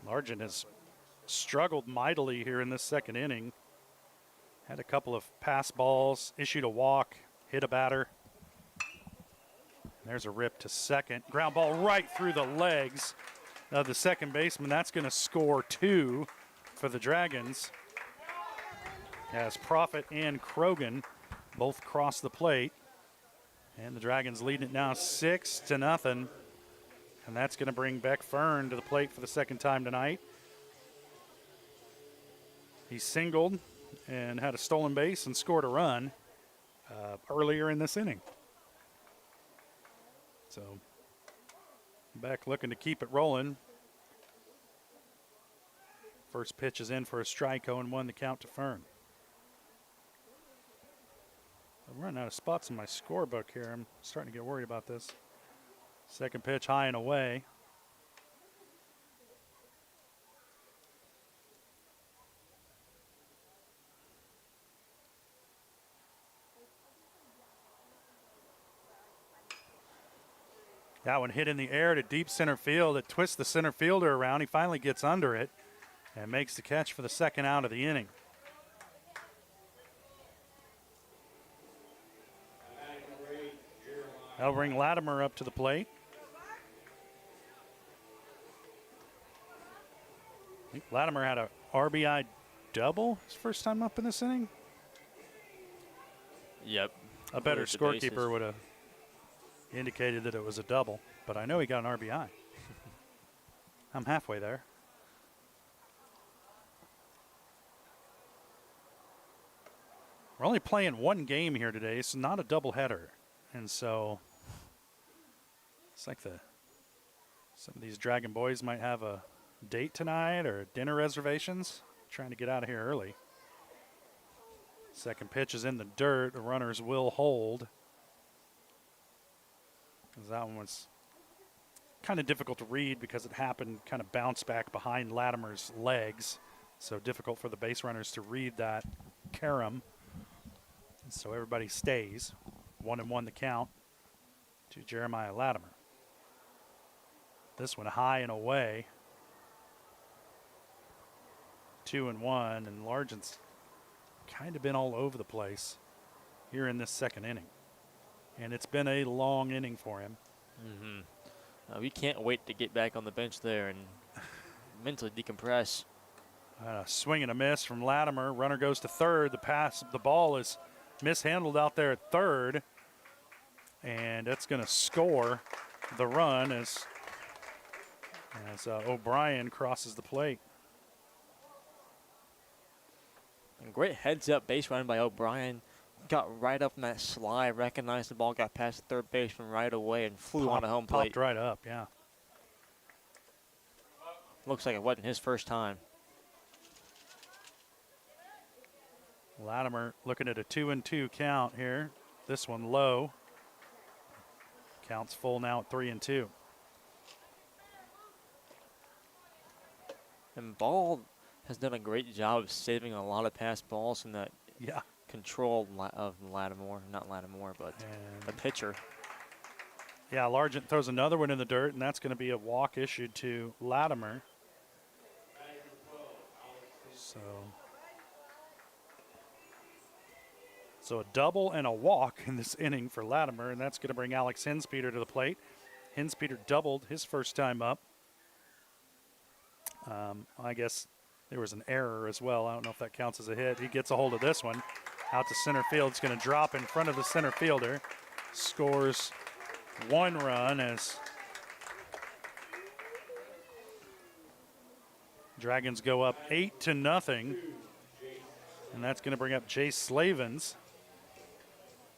Largent has struggled mightily here in this second inning. Had a couple of pass balls, issued a walk, hit a batter. There's a rip to second. Ground ball right through the legs of the second baseman. That's going to score 2 for the Dragons, as Profit and Krogan both cross the plate. And the Dragons leading it now 6-0. And that's going to bring Beck Fern to the plate for the second time tonight. He singled and had a stolen base and scored a run earlier in this inning. So Beck looking to keep it rolling. First pitch is in for a strike, 0-1 the count to Fern. I'm running out of spots in my scorebook here. I'm starting to get worried about this. Second pitch high and away. That one hit in the air to deep center field. It twists the center fielder around. He finally gets under it and makes the catch for the second out of the inning. That'll bring Latimer up to the plate. I think Latimer had a RBI double his first time up in this inning. Yep. A better scorekeeper would have indicated that it was a double, but I know he got an RBI. I'm halfway there. We're only playing one game here today. It's not a doubleheader, and so it's like some of these Dragon boys might have a date tonight or dinner reservations. Trying to get out of here early. Second pitch is in the dirt. The runners will hold. That one was kind of difficult to read because it happened kind of bounce back behind Latimer's legs. So difficult for the base runners to read that carom. So everybody stays. 1-1 the count to Jeremiah Latimer. This one high and away. 2-1, and Largent's kind of been all over the place here in this second inning. And it's been a long inning for him. We can't wait to get back on the bench there and mentally decompress. A swing and a miss from Latimer. Runner goes to third. The ball is mishandled out there at third. And that's going to score the run as O'Brien crosses the plate. And great heads-up base run by O'Brien. Got right up in that slide, recognized the ball, got past the third baseman right away, and flew on the home plate. Popped right up, yeah. Looks like it wasn't his first time. Latimer looking at a 2-2 count here. This one low. Counts full now at 3-2. And Ball has done a great job of saving a lot of pass balls in that control of Lattimore. Not Lattimore, but the pitcher. Yeah, Largent throws another one in the dirt, and that's going to be a walk issued to Latimer. So a double and a walk in this inning for Latimer, and that's going to bring Alex Hinspeter to the plate. Hinspeter doubled his first time up. I guess there was an error as well. I don't know if that counts as a hit. He gets a hold of this one. Out to center field. It's going to drop in front of the center fielder. Scores one run as Dragons go up 8-0. And that's going to bring up Jace Slavens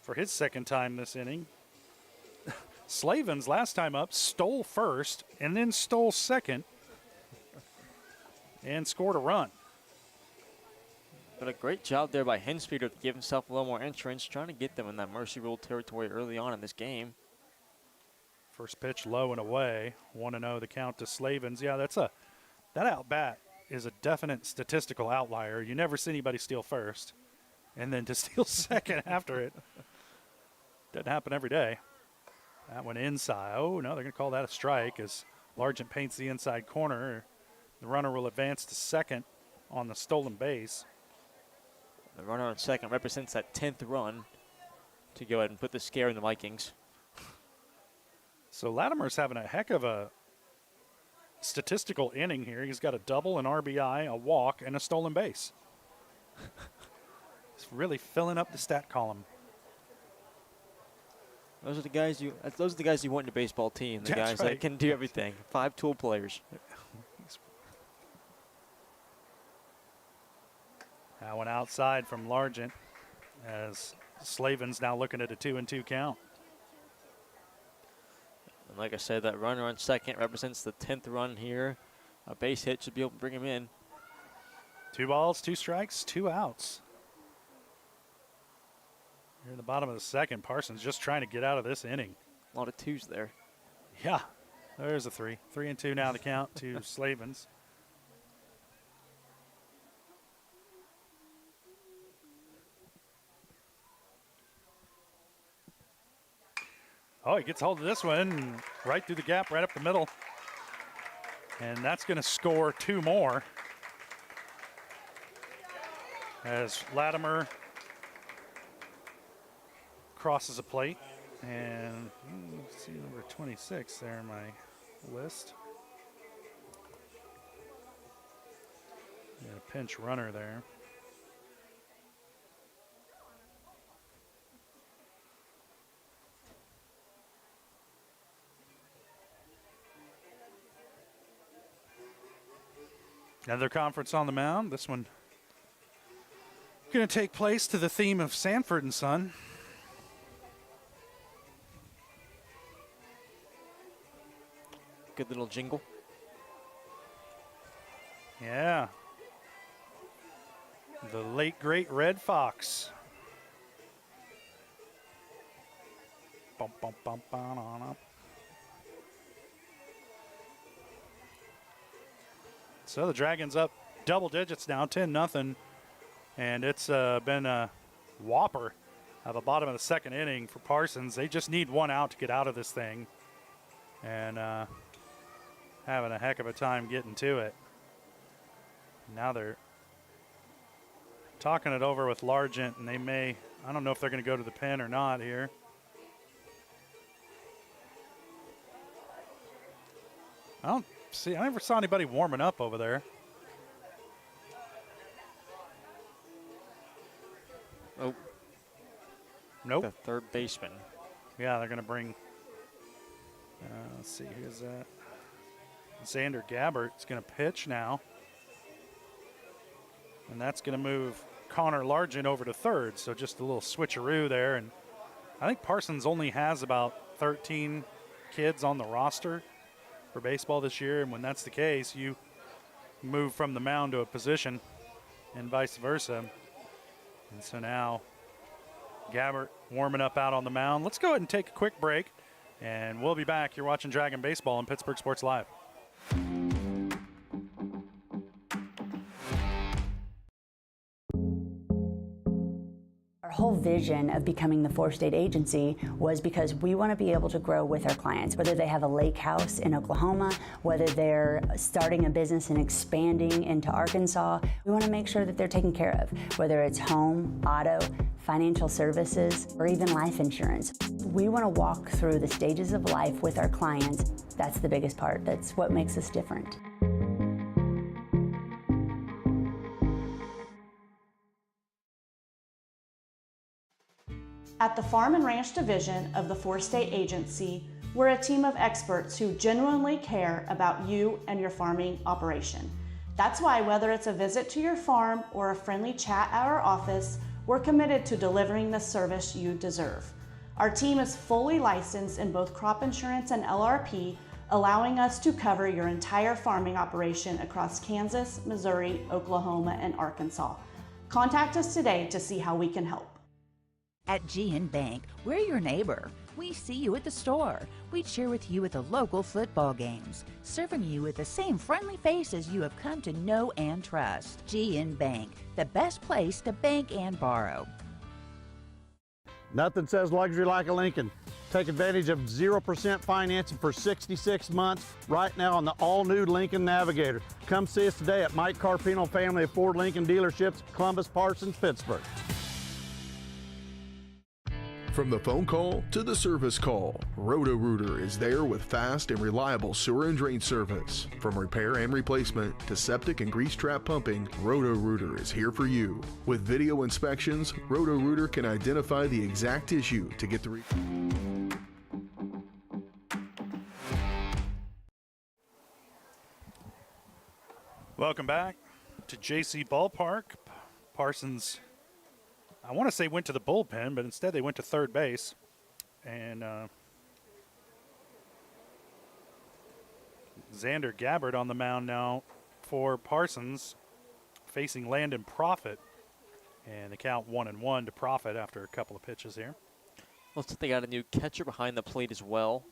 for his second time this inning. Slavens last time up stole first and then stole second and scored a run. But a great job there by Hinspeter to give himself a little more entrance, trying to get them in that mercy rule territory early on in this game. First pitch low and away. 1-0 the count to Slavens. Yeah, that at bat is a definite statistical outlier. You never see anybody steal first, and then to steal second after it. Doesn't happen every day. That one inside. Oh, no, they're going to call that a strike as Largent paints the inside corner. The runner will advance to second on the stolen base. The runner on second represents that 10th run to go ahead and put the scare in the Vikings. So Latimer's having a heck of a statistical inning here. He's got a double, an RBI, a walk, and a stolen base. He's really filling up the stat column. Those are the guys you want in a baseball team. The That's guys right. that can do everything. 5 tool players. That one outside from Largent as Slavens now looking at a 2-2 count. And like I said, that runner on second represents the 10th run here. A base hit should be able to bring him in. 2 balls, 2 strikes, 2 outs. Here in the bottom of the second, Parsons just trying to get out of this inning. A lot of 2s there. Yeah, there's a 3. 3-2 now the count to Slavens. Oh, he gets hold of this one right through the gap, right up the middle. And that's going to score 2 more. As Latimer crosses a plate. And let's see, number 26 there in my list. Yeah, pinch runner there. Another conference on the mound. This one going to take place to the theme of Sanford and Son. Good little jingle. Yeah. The late, great Red Fox. Bum, bum, bum, bum, on up. So the Dragons up double digits now, 10-0. And it's been a whopper at the bottom of the second inning for Parsons. They just need 1 out to get out of this thing. And having a heck of a time getting to it. Now they're talking it over with Largent, and they may, I don't know if they're going to go to the pen or not here. I never saw anybody warming up over there. Oh. Nope. The third baseman. Yeah, they're going to bring, let's see, who's that? Xander Gabbert's going to pitch now. And that's going to move Connor Largent over to third. So just a little switcheroo there. And I think Parsons only has about 13 kids on the roster for baseball this year. And when that's the case, you move from the mound to a position and vice versa. And so now Gabbert warming up out on the mound. Let's go ahead and take a quick break, and we'll be back. You're watching Dragon Baseball on Pittsburg Sports Live. Our whole vision of becoming the 4-state agency was because we want to be able to grow with our clients, whether they have a lake house in Oklahoma, whether they're starting a business and expanding into Arkansas. We want to make sure that they're taken care of, whether it's home, auto, financial services, or even life insurance. We want to walk through the stages of life with our clients. That's the biggest part. That's what makes us different. At the Farm and Ranch Division of the 4-State Agency, we're a team of experts who genuinely care about you and your farming operation. That's why whether it's a visit to your farm or a friendly chat at our office, we're committed to delivering the service you deserve. Our team is fully licensed in both crop insurance and LRP, allowing us to cover your entire farming operation across Kansas, Missouri, Oklahoma, and Arkansas. Contact us today to see how we can help. At GN Bank, we're your neighbor. We see you at the store. We cheer with you at the local football games, serving you with the same friendly faces you have come to know and trust. GN Bank, the best place to bank and borrow. Nothing says luxury like a Lincoln. Take advantage of 0% financing for 66 months right now on the all-new Lincoln Navigator. Come see us today at Mike Carpino Family of Ford Lincoln Dealerships, Columbus, Parsons, Pittsburg. From the phone call to the service call, Roto-Rooter is there with fast and reliable sewer and drain service. From repair and replacement to septic and grease trap pumping, Roto-Rooter is here for you. With video inspections, Roto-Rooter can identify the exact issue to get the Welcome back to JC Ballpark. Parsons, I want to say, went to the bullpen, but instead they went to third base. And Xander Gabbard on the mound now for Parsons, facing Landon Profit. And the count 1-1 to Profit after a couple of pitches here. Looks like they got a new catcher behind the plate as well.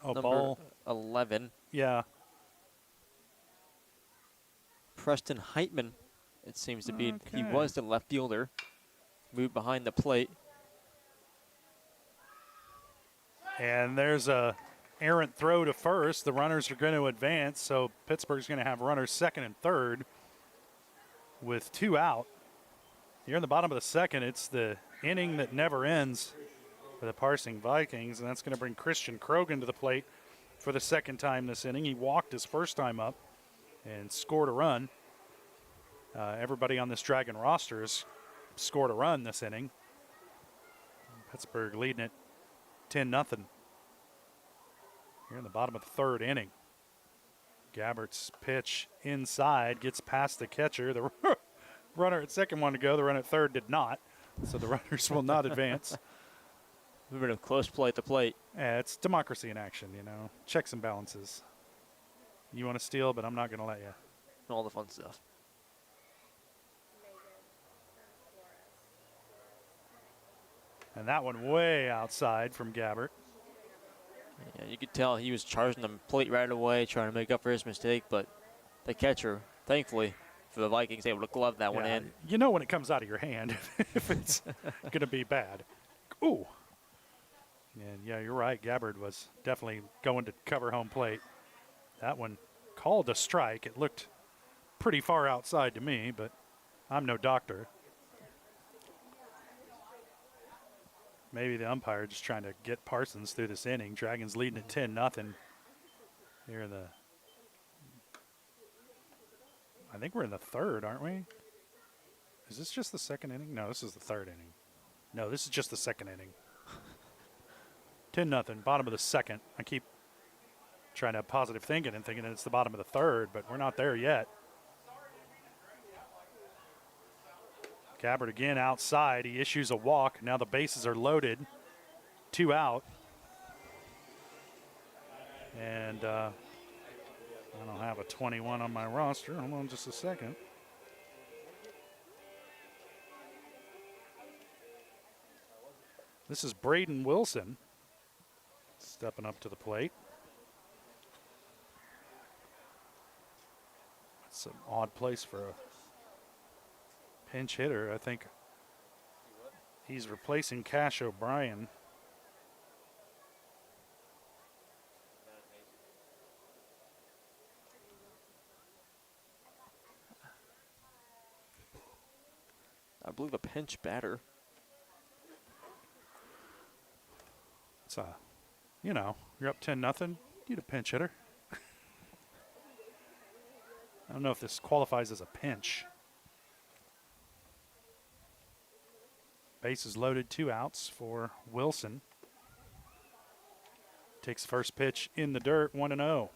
Oh, Number ball 11. Yeah. Preston Heitman, it seems to be. He Okay. was the left fielder. Moved behind the plate. And there's a errant throw to first. The runners are going to advance, so Pittsburgh's going to have runners second and third with 2 out. Here in the bottom of the second, it's the inning that never ends for the Parsons Vikings, and that's going to bring Christian Krogan to the plate for the second time this inning. He walked his first time up and scored a run. Everybody on this Dragon roster has scored a run this inning. Pittsburgh leading it 10-0. Here in the bottom of the third inning. Gabbard's pitch inside gets past the catcher. The runner at second wanted to go. The runner at third did not. So the runners will not advance. We've been a close play at the plate. Yeah, it's democracy in action, you know. Checks and balances. You want to steal, but I'm not going to let you. All the fun stuff. And that one way outside from Gabbard. Yeah, you could tell he was charging the plate right away, trying to make up for his mistake, but the catcher, thankfully, for the Vikings, able to glove that one in. You know when it comes out of your hand if it's going to be bad. Ooh. And, yeah, you're right. Gabbard was definitely going to cover home plate. That one called a strike. It looked pretty far outside to me, but I'm no doctor. Maybe the umpire just trying to get Parsons through this inning. Dragons leading at 10-0 here in the, I think we're in the third, aren't we? Is this just the second inning? No, this is the third inning. No, this is just the second inning. 10-0, bottom of the second. I keep trying to have positive thinking and thinking that it's the bottom of the third, but we're not there yet. Gabbard again outside. He issues a walk. Now the bases are loaded. 2 out. And I don't have a 21 on my roster. Hold on just a second. This is Braden Wilson stepping up to the plate. It's an odd place for a pinch hitter. I think he's replacing Cash O'Brien. I believe a pinch batter. It's you know, you're up 10-0. Need a pinch hitter. I don't know if this qualifies as a pinch. Bases loaded, 2 outs for Wilson. Takes first pitch in the dirt, 1-0.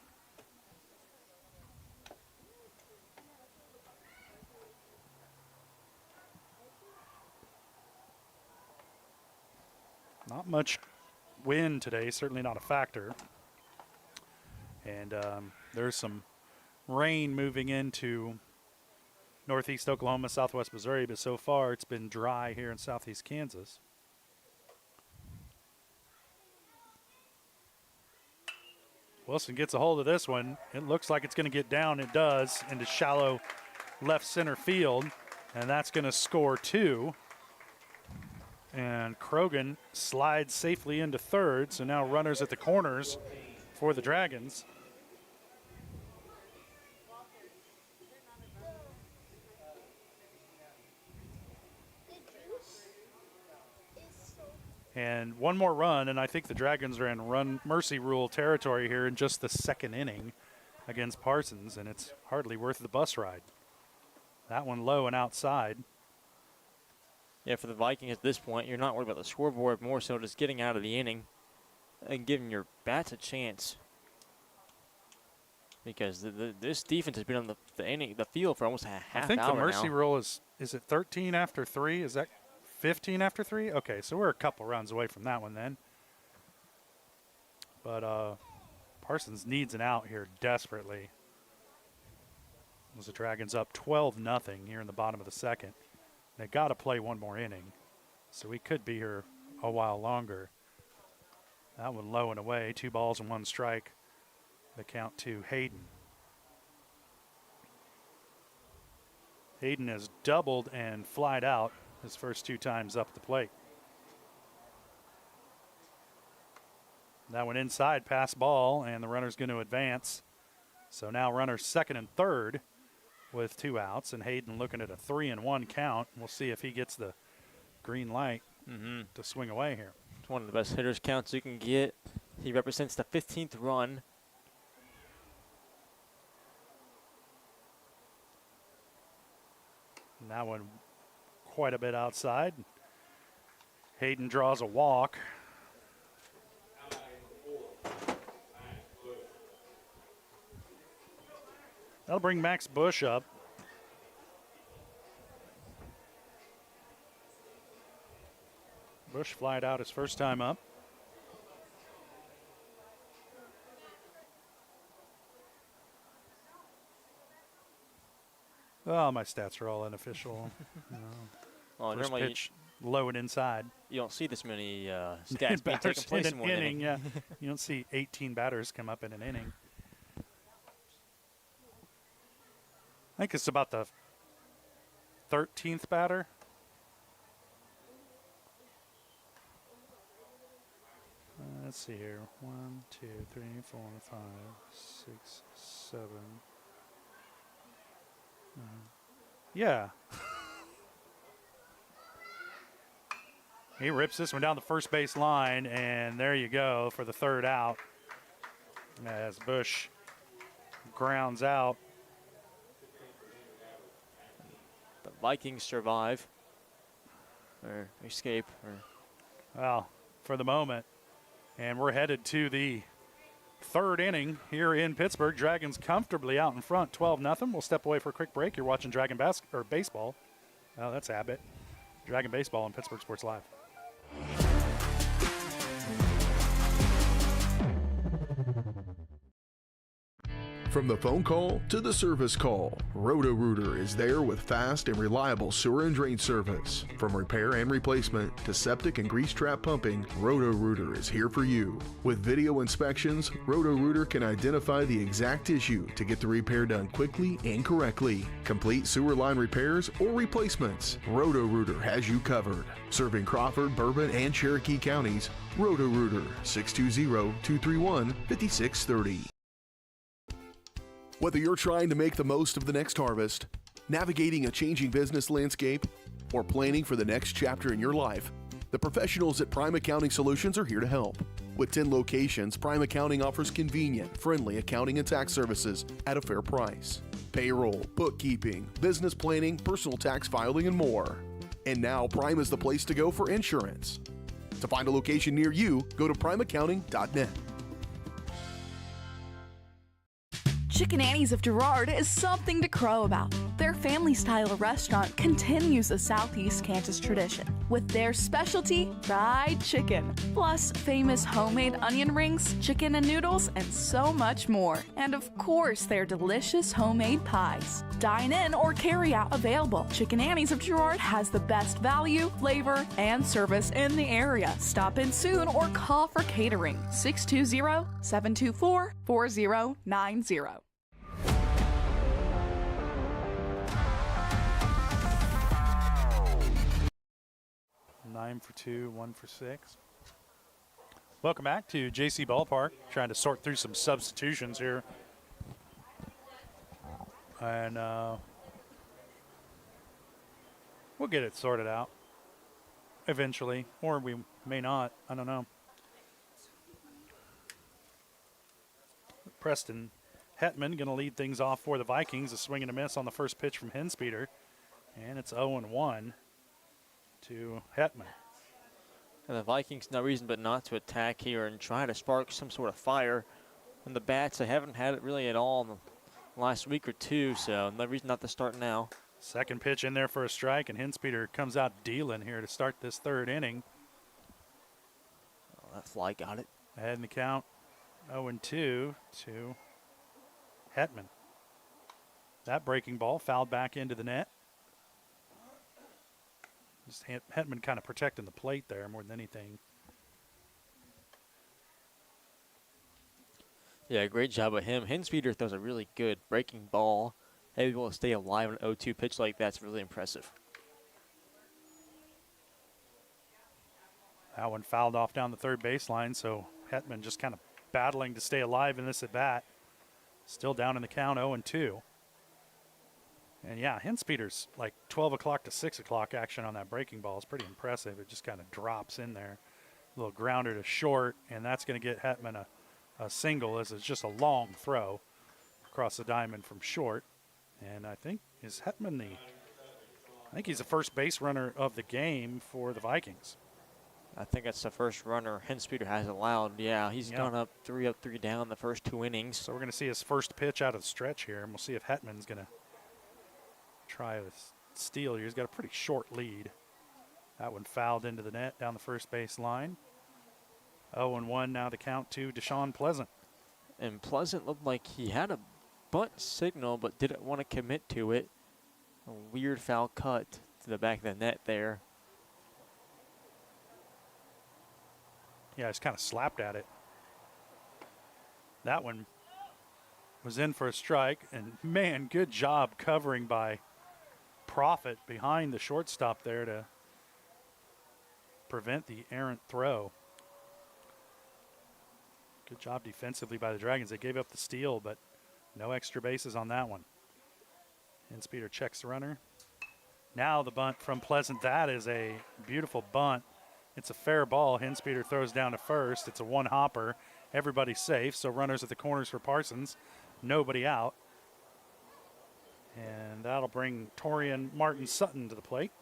Not much wind today, certainly not a factor. And there's some rain moving into northeast Oklahoma, southwest Missouri, but so far it's been dry here in southeast Kansas. Wilson gets a hold of this one. It looks like it's going to get down. It does, into shallow left center field, and that's going to score 2. And Krogan slides safely into third, so now runners at the corners for the Dragons. And one more run, and I think the Dragons are in run mercy rule territory here in just the second inning against Parsons, and it's hardly worth the bus ride. That one low and outside. Yeah, for the Vikings at this point, you're not worried about the scoreboard, more so just getting out of the inning and giving your bats a chance. Because this defense has been on the field for almost a half hour now. I think the mercy rule is it 13 after 3? Is that 15 after 3? Okay, so we're a couple runs away from that one then. But Parsons needs an out here desperately. As the Dragons up 12-0 here in the bottom of the second. They got to play one more inning, so we could be here a while longer. That one low and away, 2 balls and 1 strike. The count to Hayden. Hayden has doubled and flied out his first 2 times up the plate. That one inside, pass ball, and the runner's going to advance. So now runners second and third with 2 outs, and Hayden looking at a 3-1 count. We'll see if he gets the green light to swing away here. It's one of the best hitters counts you can get. He represents the 15th run. And that one quite a bit outside. Hayden draws a walk. That'll bring Max Bush up. Bush flied out his first time up. Oh, my stats are all unofficial. Well, first normally pitch low and inside. You don't see this many stats being taken place in one inning. Yeah. You don't see 18 batters come up in an inning. I think it's about the 13th batter. Let's see here. 1, 2, 3, 4, 5, 6, 7. Yeah. He rips this one down the first base line, and there you go for the 3rd out. As Bush grounds out. The Vikings survive or escape. Well, for the moment. And we're headed to the 3rd inning here in Pittsburgh. Dragons comfortably out in front, 12-0. We'll step away for a quick break. You're watching Dragon Baseball. Oh, that's Abbott. Dragon Baseball on Pittsburgh Sports Live. From the phone call to the service call, Roto-Rooter is there with fast and reliable sewer and drain service. From repair and replacement to septic and grease trap pumping, Roto-Rooter is here for you. With video inspections, Roto-Rooter can identify the exact issue to get the repair done quickly and correctly. Complete sewer line repairs or replacements, Roto-Rooter has you covered. Serving Crawford, Bourbon, and Cherokee counties, Roto-Rooter, 620-231-5630. Whether you're trying to make the most of the next harvest, navigating a changing business landscape, or planning for the next chapter in your life, the professionals at Prime Accounting Solutions are here to help. With 10 locations, Prime Accounting offers convenient, friendly accounting and tax services at a fair price. Payroll, bookkeeping, business planning, personal tax filing, and more. And now Prime is the place to go for insurance. To find a location near you, go to primeaccounting.net. Chicken Annie's of Girard is something to crow about. Their family-style restaurant continues a Southeast Kansas tradition with their specialty fried chicken, plus famous homemade onion rings, chicken and noodles, and so much more. And of course, their delicious homemade pies. Dine in or carry out available. Chicken Annie's of Girard has the best value, flavor, and service in the area. Stop in soon or call for catering. 620-724-4090. 9 for 2, 1 for 6. Welcome back to JC Ballpark. Trying to sort through some substitutions here. And we'll get it sorted out eventually, or we may not. I don't know. Preston Hetman going to lead things off for the Vikings. A swing and a miss on the first pitch from Henspeter. And it's 0-1 to Hetman. And the Vikings, no reason but not to attack here and try to spark some sort of fire. And the bats, they haven't had it really at all in the last week or two, so no reason not to start now. Second pitch in there for a strike, and Henspeter comes out dealing here to start this third inning. Oh, that fly got it. Ahead in the count, 0-2 to Hetman. That breaking ball fouled back into the net. Just Hetman kind of protecting the plate there more than anything. Yeah, great job of him. Henspeter throws a really good breaking ball. Able to stay alive on an 0-2 pitch like that's really impressive. That one fouled off down the third baseline, so Hetman just kind of battling to stay alive in this at-bat. Still down in the count, 0-2. And yeah, Henspeter's like 12 o'clock to 6 o'clock action on that breaking ball is pretty impressive. It just kind of drops in there. A little grounder to short, and that's going to get Hetman a single as it's just a long throw across the diamond from short. And I think he's the first base runner of the game for the Vikings. I think that's the first runner Henspeter has allowed. Yeah, he's gone up, three down the first 2 innings. So we're going to see his first pitch out of the stretch here, and we'll see if Hetman's going to try to steal here. He's got a pretty short lead. That one fouled into the net down the first base line. 0-1 now the count to Deshaun Pleasant. And Pleasant looked like he had a bunt signal but didn't want to commit to it. A weird foul cut to the back of the net there. Yeah, he's kind of slapped at it. That one was in for a strike, and man, good job covering by Profit behind the shortstop there to prevent the errant throw. Good job defensively by the Dragons. They gave up the steal, but no extra bases on that one. Henspeter checks the runner. Now the bunt from Pleasant. That is a beautiful bunt. It's a fair ball. Henspeter throws down to first. It's a one-hopper. Everybody's safe, so runners at the corners for Parsons. Nobody out. And that'll bring Torian Martin Sutton to the plate.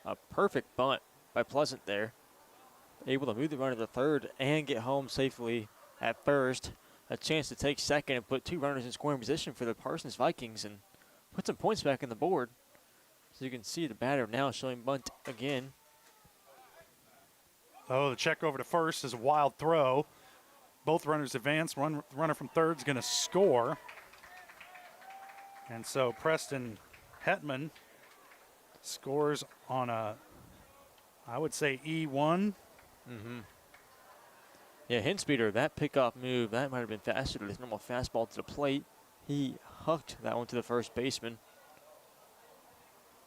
A perfect bunt by Pleasant there. Able to move the runner to third and get home safely at first. A chance to take second and put 2 runners in scoring position for the Parsons Vikings and put some points back on the board. So you can see the batter now showing bunt again. Oh, the check over to first is a wild throw. Both runners advance. Runner from third is going to score. And so Preston Hetman scores on a, I would say, E1. Yeah, Henspeter, that pickoff move, that might have been faster than his normal fastball to the plate. He hucked that one to the first baseman.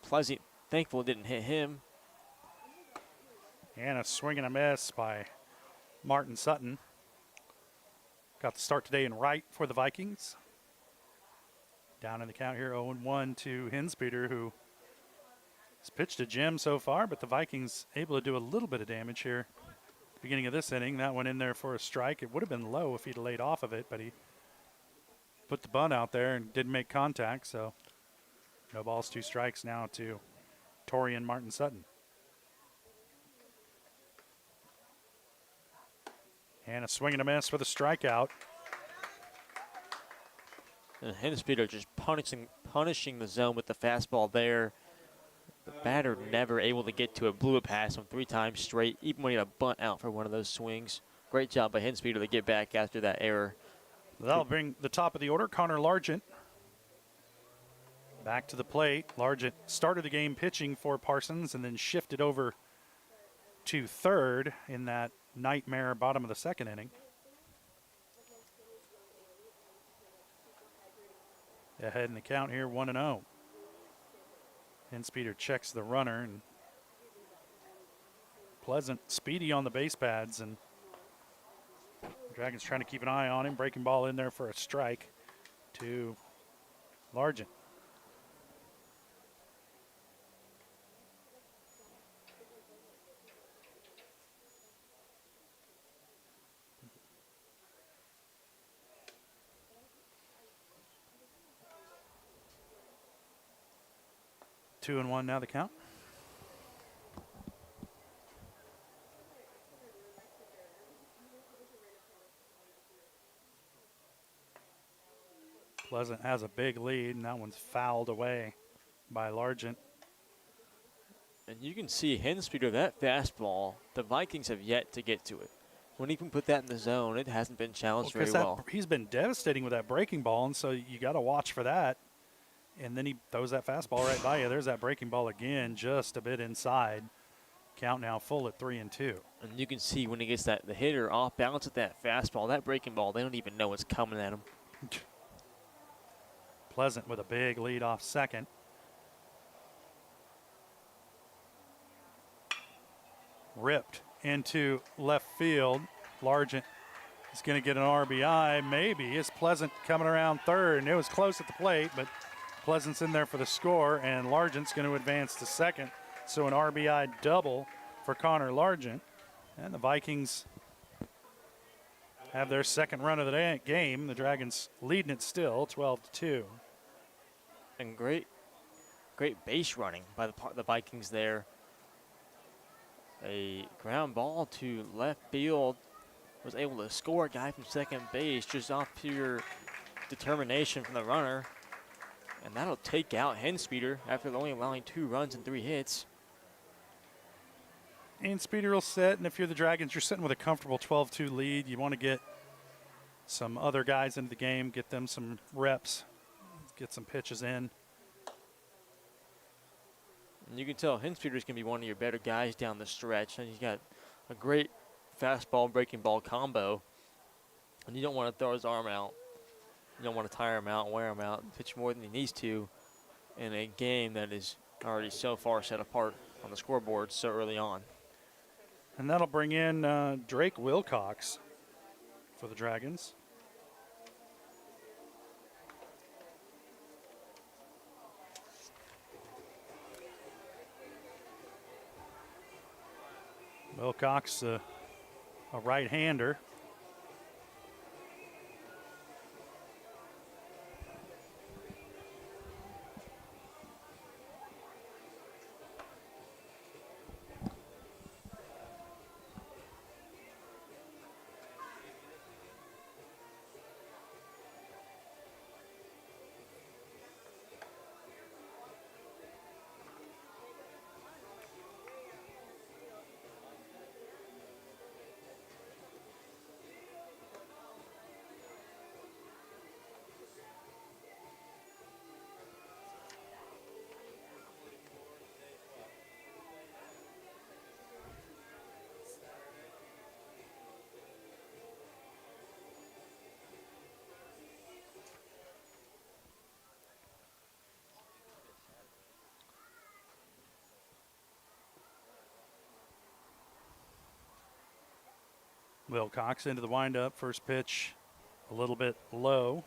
Pleasant, thankful it didn't hit him. And a swing and a miss by Martin Sutton. Got the start today in right for the Vikings. Down in the count here, 0-1 to Henspeter, who has pitched a gem so far, but the Vikings able to do a little bit of damage here. Beginning of this inning, that one in there for a strike. It would have been low if he'd laid off of it, but he put the bunt out there and didn't make contact, so no balls, 2 strikes now to Torian Martin Sutton. And a swing and a miss for the strikeout. And Hinspeeder just punishing the zone with the fastball there. The batter never able to get to it. Blew a past him 3 times straight, even when he had a bunt out for one of those swings. Great job by Hinspeeder to get back after that error. That'll bring the top of the order, Connor Largent, back to the plate. Largent started the game pitching for Parsons and then shifted over to third in that nightmare bottom of the second inning. Ahead in the count here, 1-0. Hinspeeder checks the runner, and Pleasant speedy on the base pads, and Dragons trying to keep an eye on him. Breaking ball in there for a strike to Largent. Two and one now the count. Pleasant has a big lead, and that one's fouled away by Largent. And you can see Hinspeeder, that fastball, the Vikings have yet to get to it. When he can put that in the zone, it hasn't been challenged very well. He's been devastating with that breaking ball, and so you got to watch for that. And then he throws that fastball right by you. There's that breaking ball again, just a bit inside. Count now full at 3-2. And you can see when he gets the hitter off balance with that fastball, that breaking ball, they don't even know what's coming at him. Pleasant with a big lead off second. Ripped into left field. Largent is going to get an RBI. Maybe. Is Pleasant coming around third? And it was close at the plate, but Pleasant's in there for the score, and Largent's going to advance to second. So an RBI double for Connor Largent. And the Vikings have their second run of the game. The Dragons leading it still, 12-2. And great base running by the Vikings there. A ground ball to left field. Was able to score a guy from second base just off pure determination from the runner. And that'll take out Hinspeeder after only allowing 2 runs and 3 hits. Hinspeeder will sit, and if you're the Dragons, you're sitting with a comfortable 12-2 lead. You want to get some other guys into the game, get them some reps, get some pitches in. And you can tell Hinspeeder's going to be one of your better guys down the stretch. And he's got a great fastball, breaking ball combo. And you don't want to throw his arm out. You don't want to tire him out, wear him out, pitch more than he needs to in a game that is already so far set apart on the scoreboard so early on. And that'll bring in Drake Wilcox for the Dragons. Wilcox, a right-hander. Wilcox into the windup. First pitch a little bit low.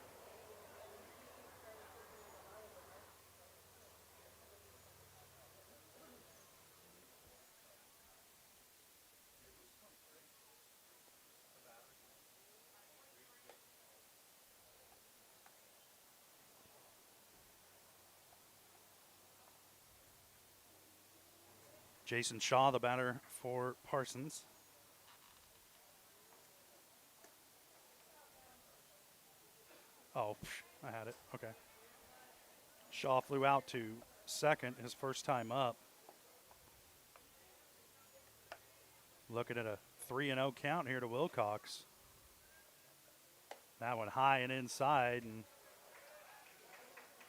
Jason Shaw, the batter for Parsons. Oh, I had it. Okay. Shaw flew out to second, his first time up. Looking at a 3-0 count here to Wilcox. That one high and inside, and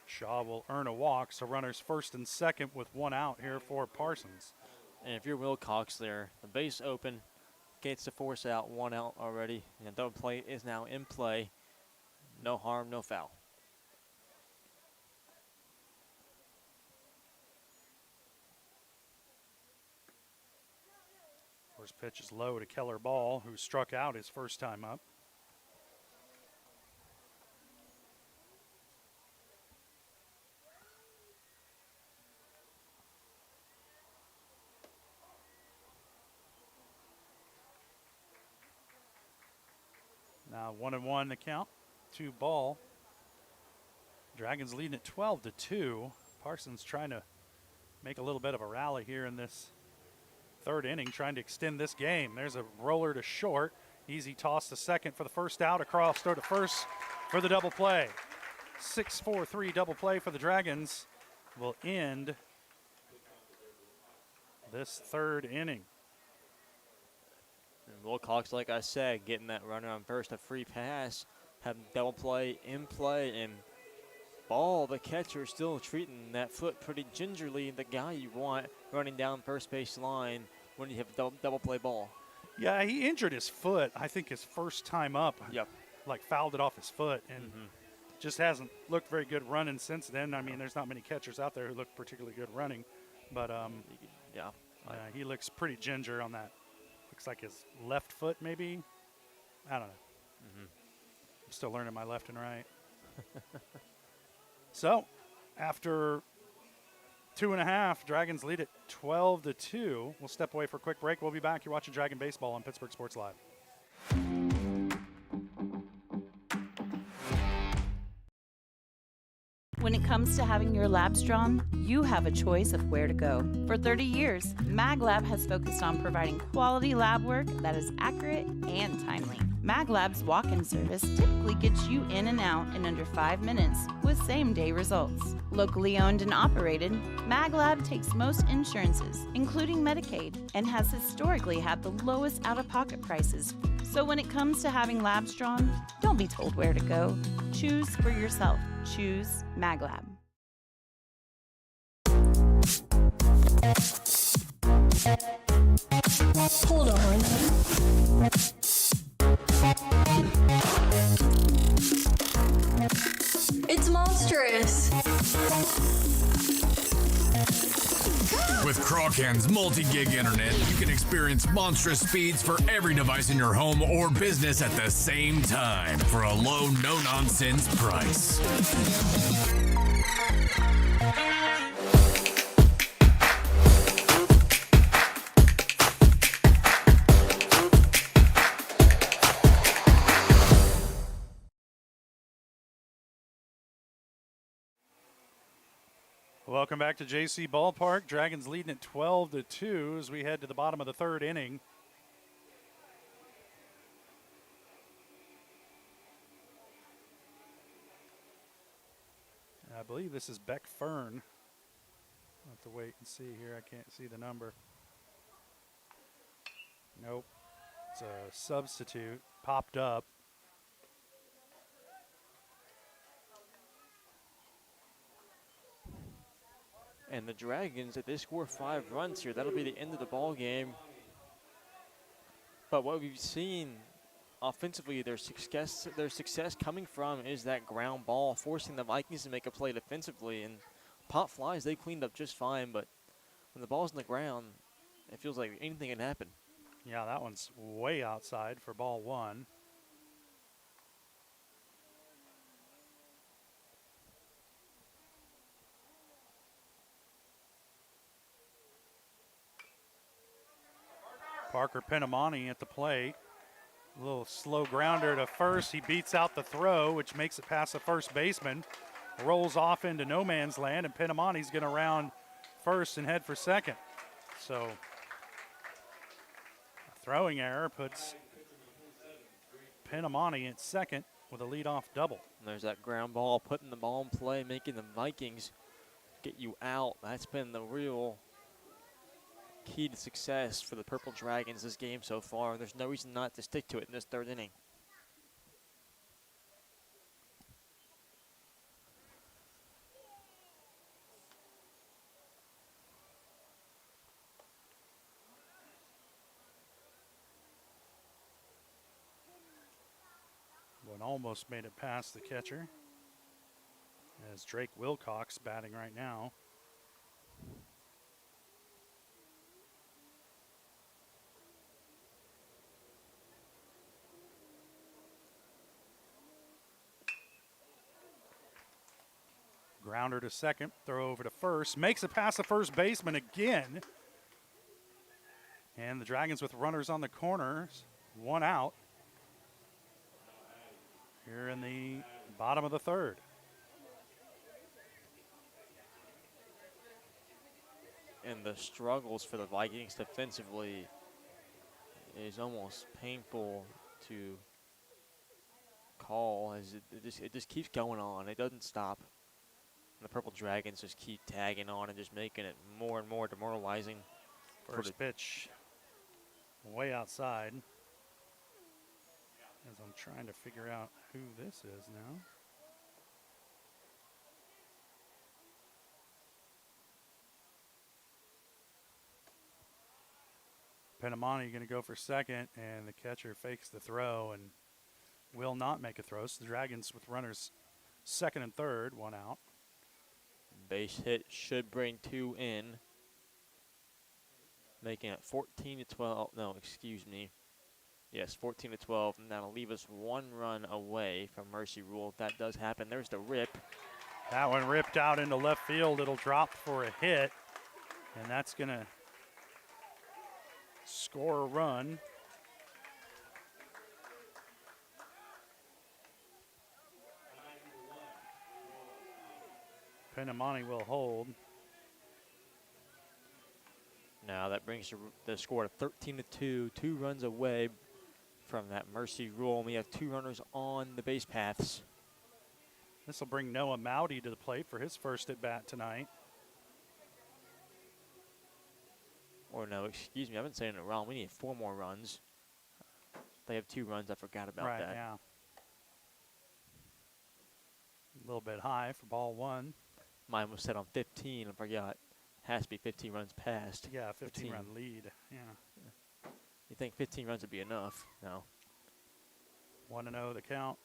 Shaw will earn a walk. So runners first and second with one out here for Parsons. And if you're Wilcox there, the base open, gets the force out, one out already. And the double play is now in play. No harm, no foul. First pitch is low to Keller Ball, who struck out his first time up. Now 1-1 the count, 2-ball. Dragons leading at 12-2. Parsons trying to make a little bit of a rally here in this third inning, trying to extend this game. There's a roller to short. Easy toss to second for the first out. Across throw to first for the double play. 6-4-3 double play for the Dragons will end this third inning. And Wilcox, like I said, getting that runner on first, a free pass, having double play in play, and Ball, the catcher, still treating that foot pretty gingerly. The guy you want running down first base line when you have double play Ball. Yeah, he injured his foot, I think his first time up. Yep. Like fouled it off his foot, and just hasn't looked very good running since then. I mean, there's not many catchers out there who look particularly good running, but he looks pretty ginger on that. Looks like his left foot, maybe. I don't know. I'm still learning my left and right. So, after 2.5, Dragons lead at 12-2. We'll step away for a quick break. We'll be back. You're watching Dragon Baseball on Pittsburgh Sports Live. When it comes to having your labs drawn, you have a choice of where to go. For 30 years, MagLab has focused on providing quality lab work that is accurate and timely. MagLab's walk-in service typically gets you in and out in under 5 minutes with same-day results. Locally owned and operated, MagLab takes most insurances, including Medicaid, and has historically had the lowest out-of-pocket prices. So when it comes to having labs drawn, don't be told where to go. Choose for yourself. Choose MagLab. Hold on. It's monstrous. With Crawcan's multi-gig internet, you can experience monstrous speeds for every device in your home or business at the same time for a low, no-nonsense price. Welcome back to JC Ballpark. Dragons leading at 12-2 as we head to the bottom of the third inning. I believe this is Beck Fern. I'll have to wait and see here. I can't see the number. Nope. It's a substitute. Popped up. And the Dragons, if they score 5 runs here, that'll be the end of the ball game. But what we've seen offensively, their success coming from is that ground ball, forcing the Vikings to make a play defensively. And pop flies, they cleaned up just fine. But when the ball's in the ground, it feels like anything can happen. Yeah, that one's way outside for ball one. Parker Penamani at the plate. A little slow grounder to first. He beats out the throw, which makes it past the first baseman. Rolls off into no man's land, and Penamani's going to round first and head for second. So a throwing error puts Penamani at second. with a leadoff double. And there's that ground ball, putting the ball in play, making the Vikings get you out. That's been the real key to success for the Purple Dragons this game so far. There's no reason not to stick to it in this third inning. One almost made it past the catcher, as Drake Wilcox batting right now. Grounder to second, throw over to first, makes it past the first baseman again. And the Dragons with runners on the corners, one out here in the bottom of the third. And the struggles for the Vikings defensively is almost painful to call, as it just keeps going on. It doesn't stop. And the Purple Dragons just keep tagging on and just making it more and more demoralizing. First pitch way outside, as I'm trying to figure out who this is now. Penamani going to go for second, and the catcher fakes the throw and will not make a throw. So the Dragons with runners second and third, one out. Base hit should bring two in, making it 14-12. No, excuse me. Yes, 14-12, and that'll leave us one run away from Mercy Rule. If that does happen, there's the rip. That one ripped out into left field. It'll drop for a hit, and that's going to score a run. Penamani will hold. Now that brings the score to 13-2, 2 runs away from that Mercy Rule. We have 2 runners on the base paths. This will bring Noah Mowdy to the plate for his first at bat tonight. Or no, excuse me, I've been saying it wrong. We need 4 more runs. They have 2 runs. I forgot about right, that. Yeah. A little bit high for ball 1. Mine was set on 15. I forgot. Has to be 15 runs past. Yeah, 15 run lead. Yeah. You think 15 runs would be enough? No. 1-0 the count.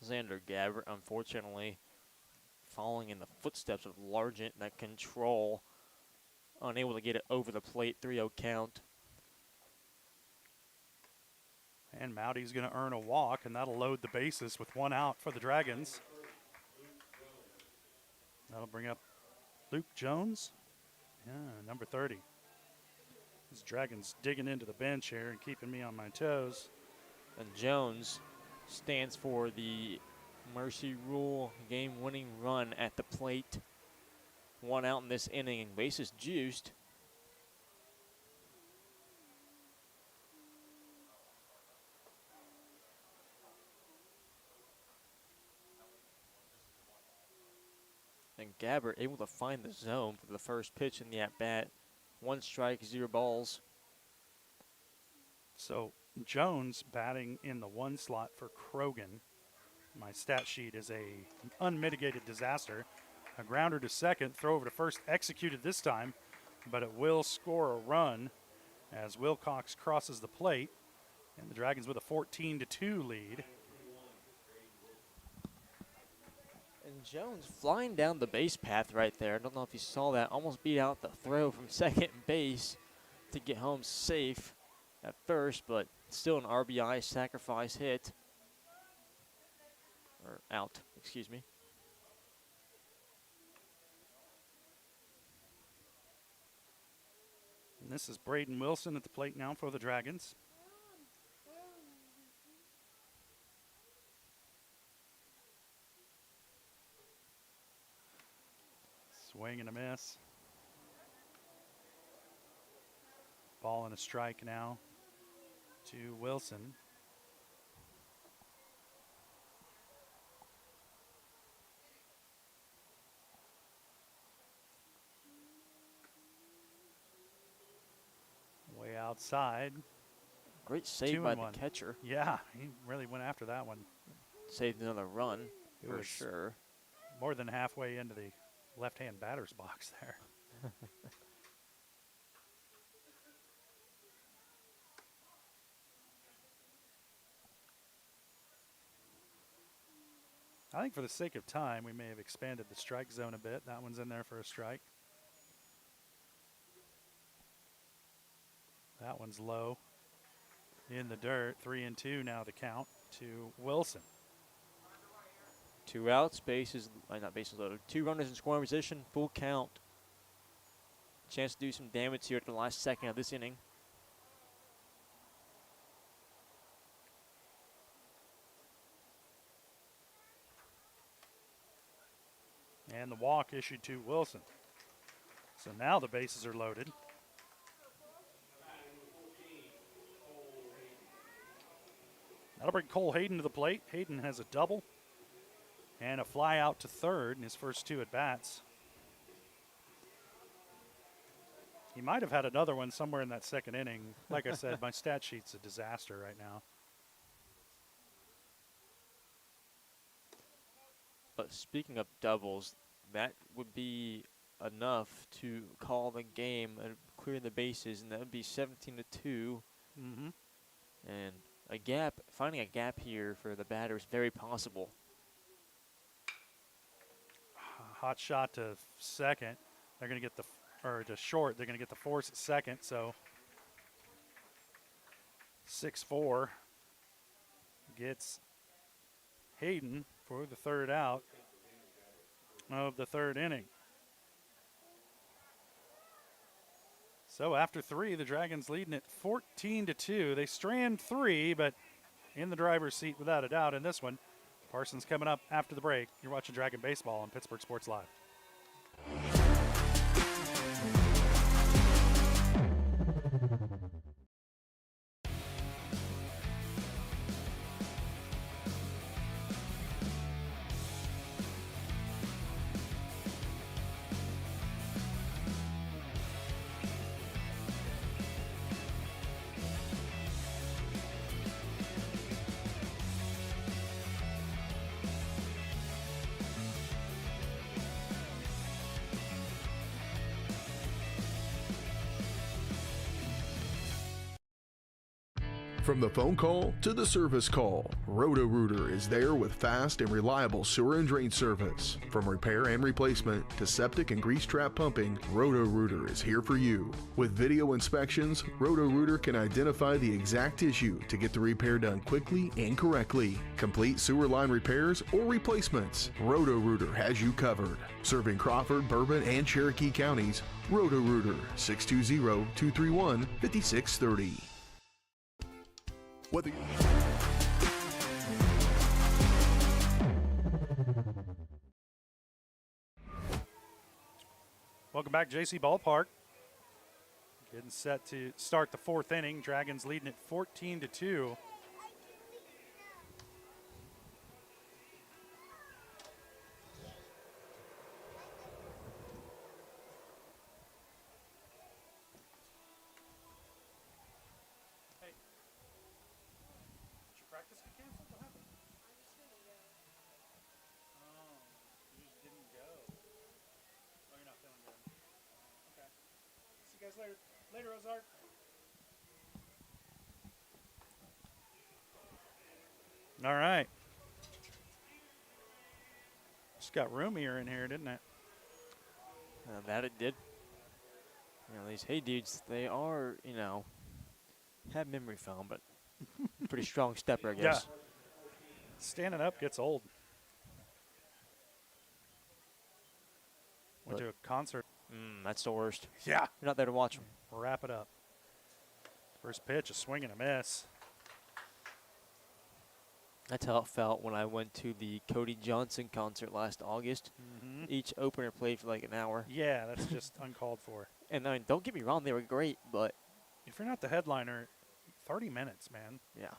Xander Gabbert, unfortunately, following in the footsteps of Largent, that control, unable to get it over the plate, 3-0 count. And Mowdy's going to earn a walk, and that'll load the bases with 1 out for the Dragons. That'll bring up Luke Jones, number 30. These Dragons digging into the bench here and keeping me on my toes. And Jones stands for the Mercy Rule game-winning run at the plate. 1 out in this inning, and bases juiced. And Gabbert able to find the zone for the first pitch in the at-bat. 1 strike, 0 balls. So Jones batting in the 1 slot for Krogan. My stat sheet is a unmitigated disaster. A grounder to second, throw over to first, executed this time, but it will score a run as Wilcox crosses the plate, and the Dragons with a 14-2 lead. And Jones flying down the base path right there. I don't know if you saw that. Almost beat out the throw from second base to get home safe at first, but still an RBI sacrifice hit. Or out, excuse me. This is Braden Wilson at the plate now for the Dragons. Swing and a miss. Ball and a strike now to Wilson. Way outside. Great save by the catcher. Yeah, he really went after that one. Saved another run It for was sure. More than halfway into the left-hand batter's box there. I think for the sake of time, we may have expanded the strike zone a bit. That one's in there for a strike. That one's low in the dirt. 3-2 now the count to Wilson. 2 outs, not bases loaded. 2 runners in scoring position, full count. Chance to do some damage here at the last second of this inning. And the walk issued to Wilson. So now the bases are loaded. That'll bring Cole Hayden to the plate. Hayden has a double and a fly out to third in his first 2 at-bats. He might have had another one somewhere in that second inning. Like I said, my stat sheet's a disaster right now. But speaking of doubles, that would be enough to call the game and clear the bases, and that would be 17-2. Mm-hmm. And finding a gap here for the batter is very possible. Hot shot to second. They're going to get to short. They're going to get the force at second. So 6-4 gets Hayden for the third out of the third inning. So after 3, the Dragons leading it 14-2. They strand 3, but in the driver's seat without a doubt in this one. Parsons coming up after the break. You're watching Dragon Baseball on Pittsburgh Sports Live. From the phone call to the service call, Roto-Rooter is there with fast and reliable sewer and drain service. From repair and replacement to septic and grease trap pumping, Roto-Rooter is here for you. With video inspections, Roto-Rooter can identify the exact issue to get the repair done quickly and correctly. Complete sewer line repairs or replacements, Roto-Rooter has you covered. Serving Crawford, Bourbon, and Cherokee counties, Roto-Rooter, 620-231-5630. Whether Welcome back, JC Ballpark. Getting set to start the 4th inning. Dragons leading it 14-2. Later, Ozark. All right. Just got roomier in here, didn't it? That it did. These Hay dudes, they are, have memory foam, but pretty strong stepper, I guess. Yeah. Standing up gets old. Went to a concert. That's the worst. Yeah. You're not there to watch them. wrap it up. First pitch, a swing and a miss. That's how it felt when I went to the Cody Johnson concert last August. Each opener played for like an hour. Yeah, that's just uncalled for. And I mean, don't get me wrong, they were great, but if you're not the headliner, 30 minutes, man. Yeah.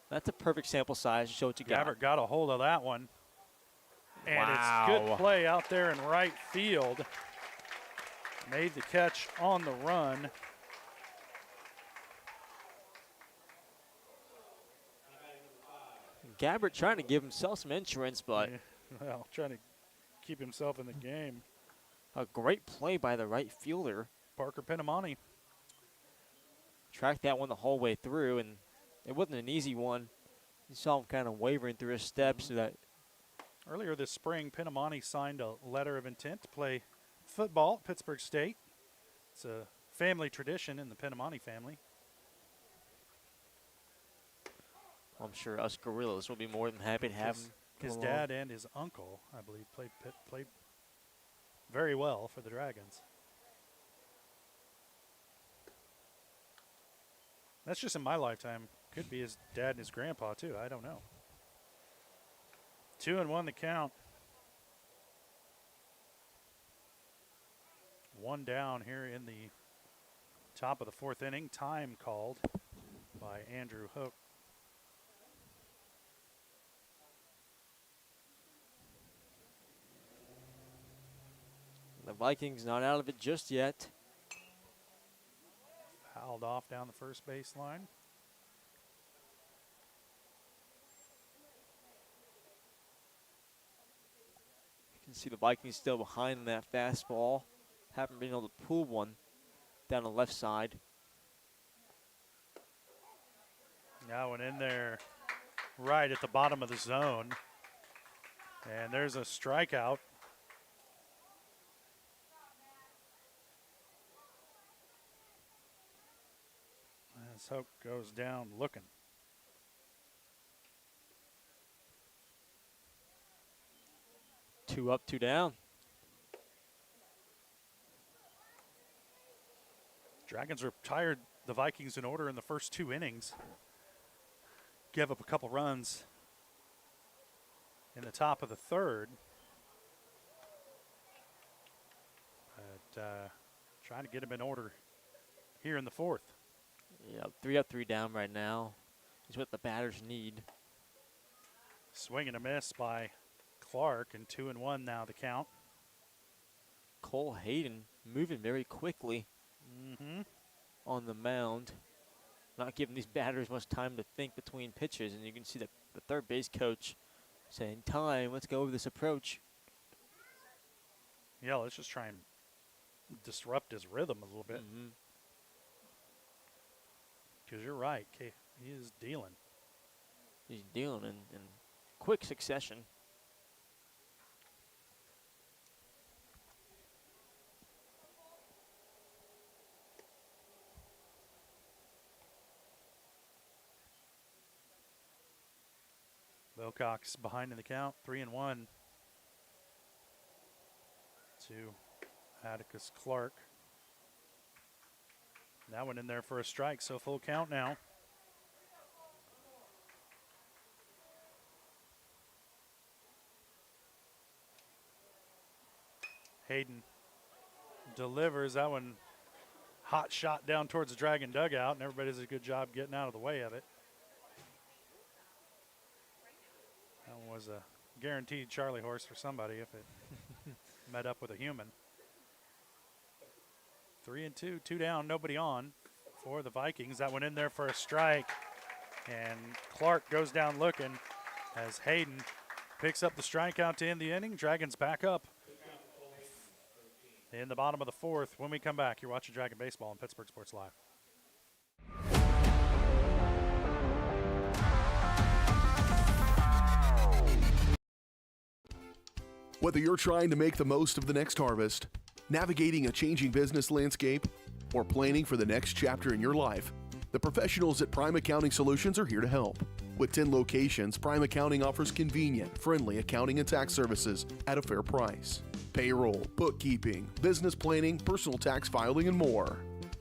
That's a perfect sample size to show what you got. Gabbert got a hold of that one. And Wow. it's good play out there in right field. Made the catch on the run. Gabbert trying to give himself some insurance, but well, trying to keep himself in the game. A great play by the right fielder. Parker Pinamani. Tracked that one the whole way through, and it wasn't an easy one. You saw him kind of wavering through his steps. So that earlier this spring, Pinamani signed a letter of intent to play football at Pittsburg State. It's a family tradition in the Pinamani family. I'm sure us gorillas will be more than happy to have him. His dad and his uncle, I believe, played very well for the Dragons. That's just in my lifetime. Could be his dad and his grandpa, too. I don't know. 2-1 the count. One down here in the top of the fourth inning. Time called by Andrew Hook. The Vikings not out of it just yet. Fouled off down the first baseline. You can see the Vikings still behind that fastball. Haven't been able to pull one down the left side. Now one in there right at the bottom of the zone. And there's a strikeout. As Hook goes down looking. Two up, two down. Dragons retired the Vikings in order in the first two innings. Give up a couple runs in the top of the third. But trying to get them in order here in the fourth. Yeah, 3 up, 3 down right now is what the batters need. Swing and a miss by Clark, and 2-1 now the count. Cole Hayden moving very quickly on the mound. Not giving these batters much time to think between pitches, and you can see the third base coach saying, time, let's go over this approach. Yeah, let's just try and disrupt his rhythm a little bit. Because you're right, he is dealing. He's dealing in quick succession. Wilcox behind in the count, 3-1 to Atticus Clark. That one in there for a strike, so full count now. Hayden delivers that one, hot shot down towards the Dragon dugout, and everybody does a good job getting out of the way of it. That one was a guaranteed Charlie horse for somebody if it met up with a human. 3-2, 2 down, nobody on for the Vikings. That went in there for a strike, and Clark goes down looking as Hayden picks up the strikeout to end the inning. Dragons back up in the bottom of the fourth. When we come back, you're watching Dragon Baseball on Pittsburgh Sports Live. Whether you're trying to make the most of the next harvest, navigating a changing business landscape, or planning for the next chapter in your life, the professionals at Prime Accounting Solutions are here to help. With 10 locations, Prime Accounting offers convenient, friendly accounting and tax services at a fair price. Payroll, bookkeeping, business planning, personal tax filing, and more.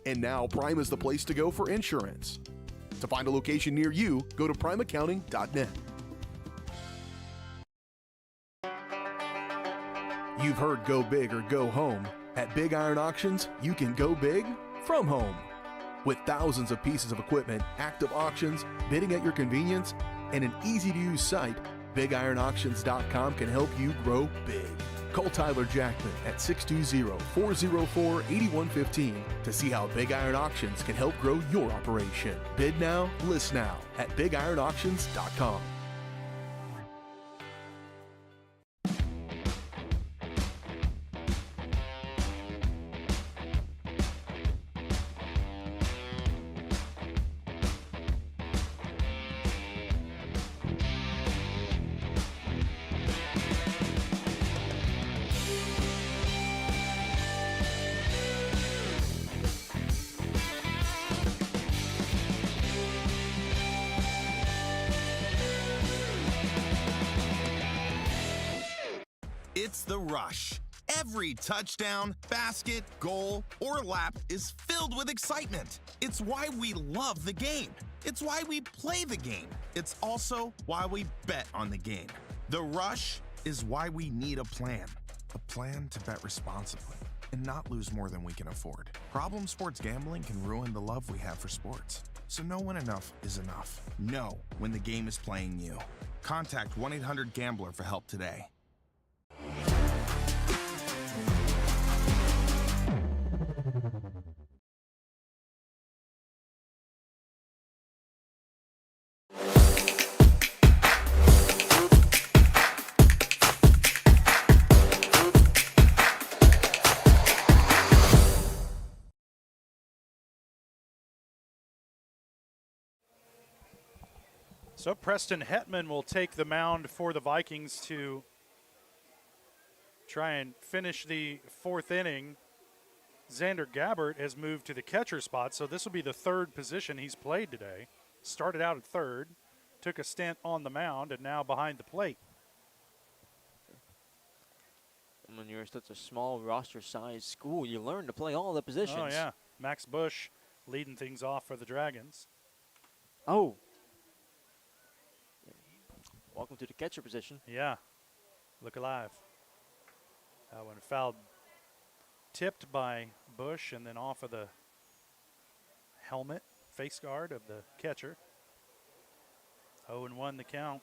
And now Prime is the place to go for insurance. To find a location near you, go to primeaccounting.net. You've heard go big or go home. At Big Iron Auctions, you can go big from home. With thousands of pieces of equipment, active auctions, bidding at your convenience, and an easy-to-use site, BigIronAuctions.com can help you grow big. Call Tyler Jackman at 620-404-8115 to see how Big Iron Auctions can help grow your operation. Bid now, list now at BigIronAuctions.com. It's the rush. Every touchdown, basket, goal, or lap is filled with excitement. It's why we love the game. It's why we play the game. It's also why we bet on the game. The rush is why we need a plan to bet responsibly and not lose more than we can afford. Problem sports gambling can ruin the love we have for sports. So know when enough is enough. Know when the game is playing you. Contact 1-800-GAMBLER for help today. So Preston Hetman will take the mound for the Vikings to try and finish the fourth inning. Xander Gabbert has moved to the catcher spot, so this will be the third position he's played today. Started out at third, took a stint on the mound, and now behind the plate. When you're such a small roster size school, you learn to play all the positions. Oh, yeah. Max Bush leading things off for the Dragons. Oh. Welcome to the catcher position. Yeah. Look alive. That one fouled, tipped by Bush and then off of the helmet, face guard of the catcher. 0-1 the count.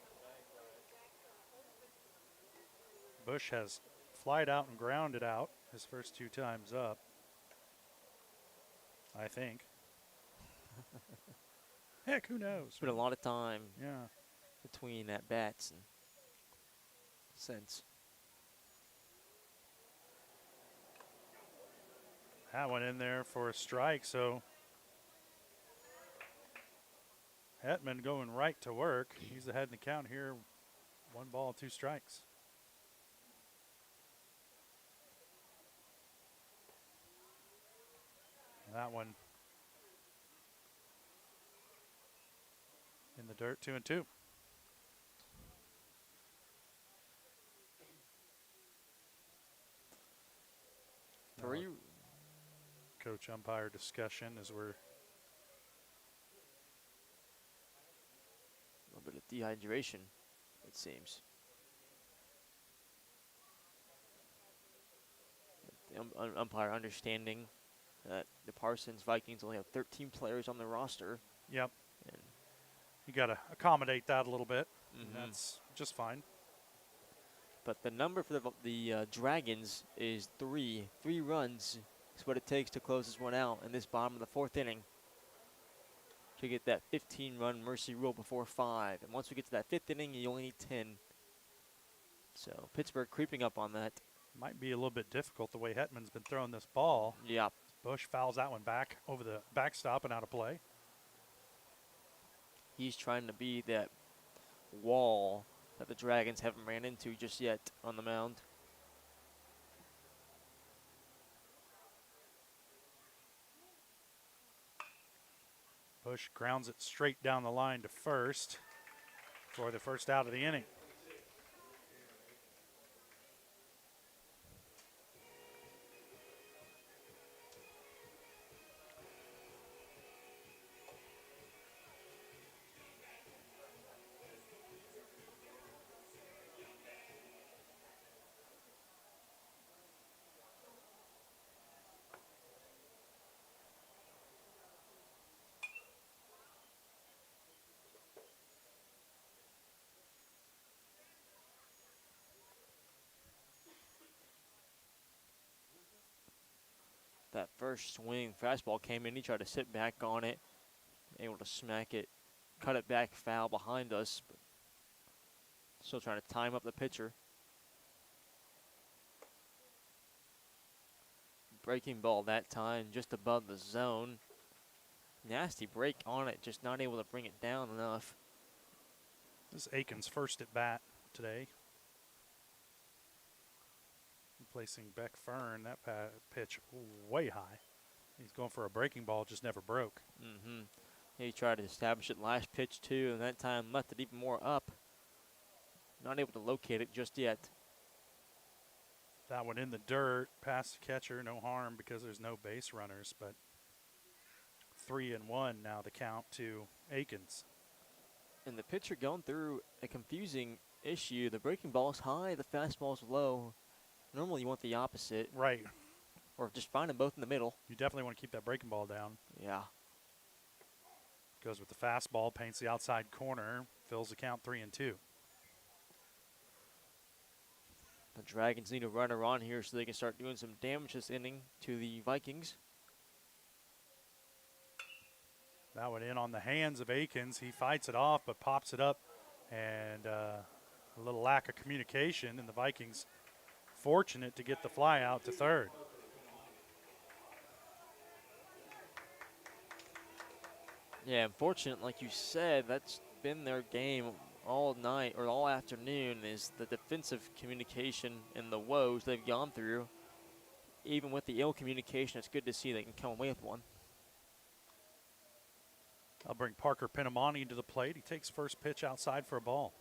Bush has flied out and grounded out his first two times up, I think. Heck, who knows? It's been a lot of time between at-bats and since. That one in there for a strike, so Hetman going right to work. He's ahead in the count here. 1 ball, 2 strikes. That one in the dirt, 2-2. Coach umpire discussion as we're a little bit of dehydration, it seems. The umpire understanding that the Parsons Vikings only have 13 players on the roster. Yep. And you got to accommodate that a little bit. And that's just fine. But the number for the Dragons is 3. 3 runs is what it takes to close this one out in this bottom of the 4th inning to get that 15-run mercy rule before 5. And once we get to that 5th inning, you only need 10. So Pittsburgh creeping up on that. Might be a little bit difficult the way Hetman's been throwing this ball. Yeah. Bush fouls that one back over the backstop and out of play. He's trying to be that wall that the Dragons haven't ran into just yet on the mound. Bush grounds it straight down the line to first for the first out of the inning. That first swing, fastball came in. He tried to sit back on it, able to smack it, cut it back foul behind us. But still trying to time up the pitcher. Breaking ball that time, just above the zone. Nasty break on it, just not able to bring it down enough. This is Aiken's first at bat today. Replacing Beck Fern, that pitch way high. He's going for a breaking ball, just never broke. He tried to establish it last pitch too, and that time left it even more up. Not able to locate it just yet. That one in the dirt, past the catcher, no harm because there's no base runners, but 3-1 now the count to Aikens. And the pitcher going through a confusing issue. The breaking ball is high, the fastball is low. Normally you want the opposite. Right. Or just find them both in the middle. You definitely want to keep that breaking ball down. Yeah. Goes with the fastball, paints the outside corner, fills the count 3-2. The Dragons need a runner on here so they can start doing some damage this inning to the Vikings. That one in on the hands of Aikens. He fights it off but pops it up, and a little lack of communication, and the Vikings fortunate to get the fly out to third. Yeah, unfortunate, like you said, that's been their game all night or all afternoon, is the defensive communication and the woes they've gone through. Even with the ill communication, it's good to see they can come away with one. I'll bring Parker Pinamani to the plate. He takes first pitch outside for a ball.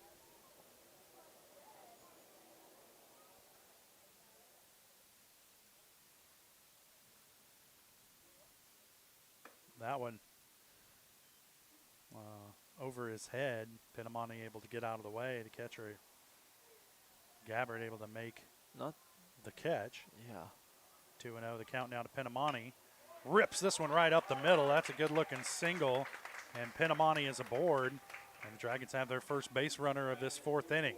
That one over his head. Pinamani able to get out of the way. The catcher, Gabbard, able to make not the catch. Yeah. 2-0 the count now to Pinamani. Rips this one right up the middle. That's a good-looking single, and Pinamani is aboard, and the Dragons have their first base runner of this fourth inning.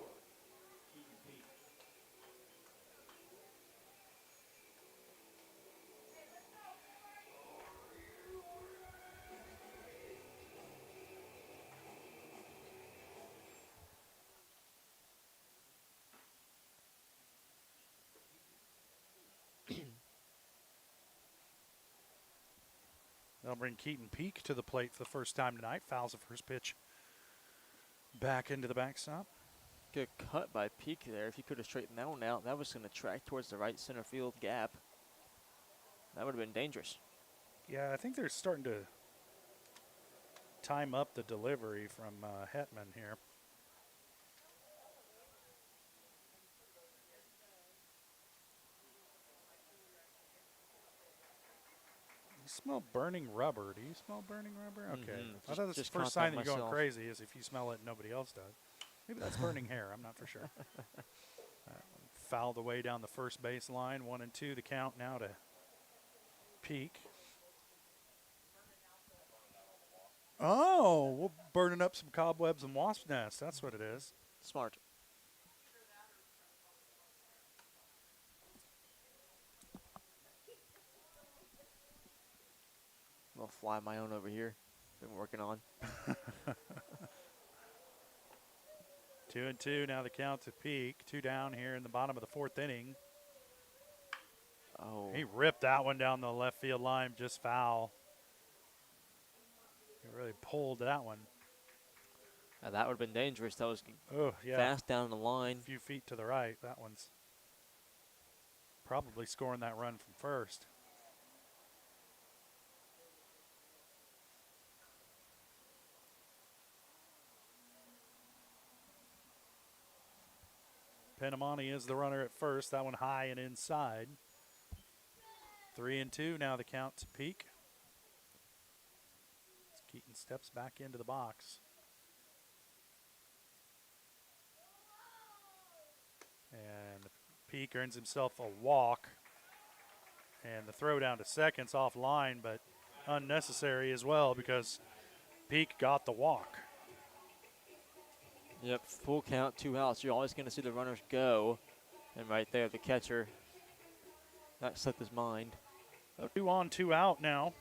They'll bring Keaton Peak to the plate for the first time tonight. Fouls the first pitch back into the backstop. Good cut by Peak there. If he could have straightened that one out, that was going to track towards the right center field gap. That would have been dangerous. Yeah, I think they're starting to time up the delivery from Hetman here. You smell burning rubber. Do you smell burning rubber? Okay. I thought that's the first sign that you're going crazy is if you smell it and nobody else does. Maybe that's burning hair. I'm not for sure. Fouled away down the first base line. 1-2 the count now to Peak. Oh, we're burning up some cobwebs and wasp nests. That's what it is. Smart. I'll fly my own over here. Been working on. 2-2 now the count to Peak. 2 down here in the bottom of the fourth inning. Oh. He ripped that one down the left field line, just foul. He really pulled that one. Now that would have been dangerous. That was fast down the line. A few feet to the right. That one's probably scoring that run from first. Pinamani is the runner at first. That one high and inside. 3-2 now the count to Peak. As Keaton steps back into the box. And Peak earns himself a walk. And the throw down to second's offline, but unnecessary as well because Peak got the walk. Yep, full count, 2 outs. You're always going to see the runners go. And right there, the catcher, that slipped his mind. 2 on, 2 out now.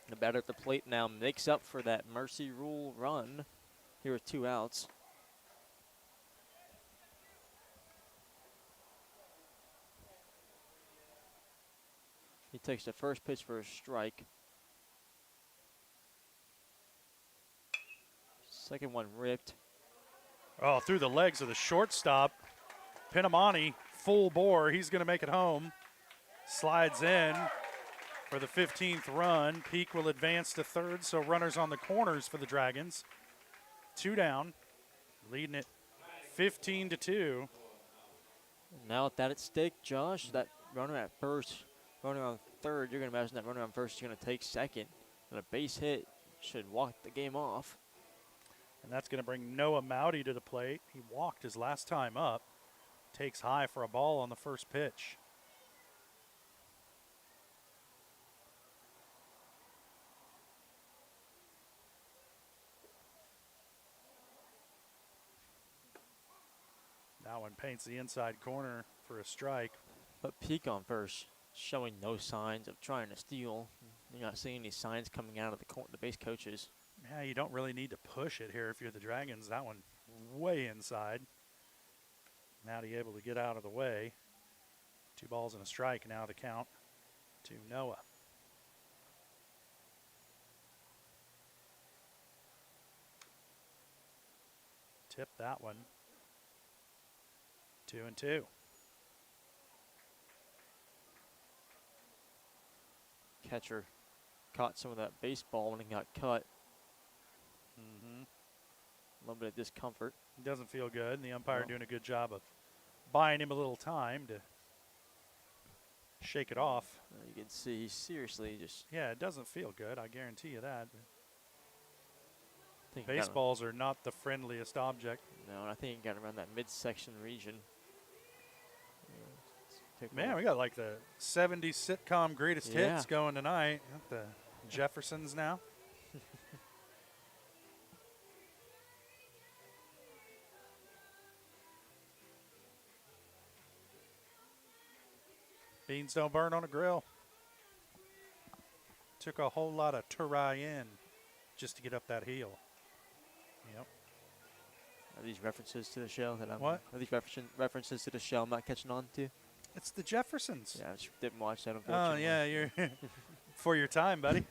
The batter at the plate now makes up for that mercy rule run here with 2 outs. He takes the first pitch for a strike. Second one ripped. Oh, through the legs of the shortstop. Pinamani, full bore. He's going to make it home. Slides in for the 15th run. Peak will advance to third, so runners on the corners for the Dragons. 2 down, leading it 15-2. Now with that at stake, Josh, that runner at first, runner on third, you're going to imagine that runner on first is going to take second. And a base hit should walk the game off. And that's going to bring Noah Mowdy to the plate. He walked his last time up. Takes high for a ball on the first pitch. That one paints the inside corner for a strike. But Peak on first, showing no signs of trying to steal. You're not seeing any signs coming out of the base coaches. Yeah, you don't really need to push it here if you're the Dragons. That one way inside. Mowdy able to get out of the way. 2 balls and a strike now the count to Noah. Tip that one. 2-2. Catcher caught some of that baseball when he got cut. A little bit of discomfort. He doesn't feel good, and the umpire doing a good job of buying him a little time to shake it off. You can see he's seriously just... Yeah, it doesn't feel good, I guarantee you that. Think Baseballs are not the friendliest object. No, and I think he got around that midsection region. Man, we got like the 70s sitcom greatest hits going tonight. Got the Jeffersons now. Beans don't burn on a grill. Took a whole lot of Turayen just to get up that hill. Yep. Are these references to the show that I'm... What? Are these references to the show I'm not catching on to? It's the Jeffersons. Yeah, I just didn't watch that, Oh, unfortunately. yeah, you're for your time, buddy.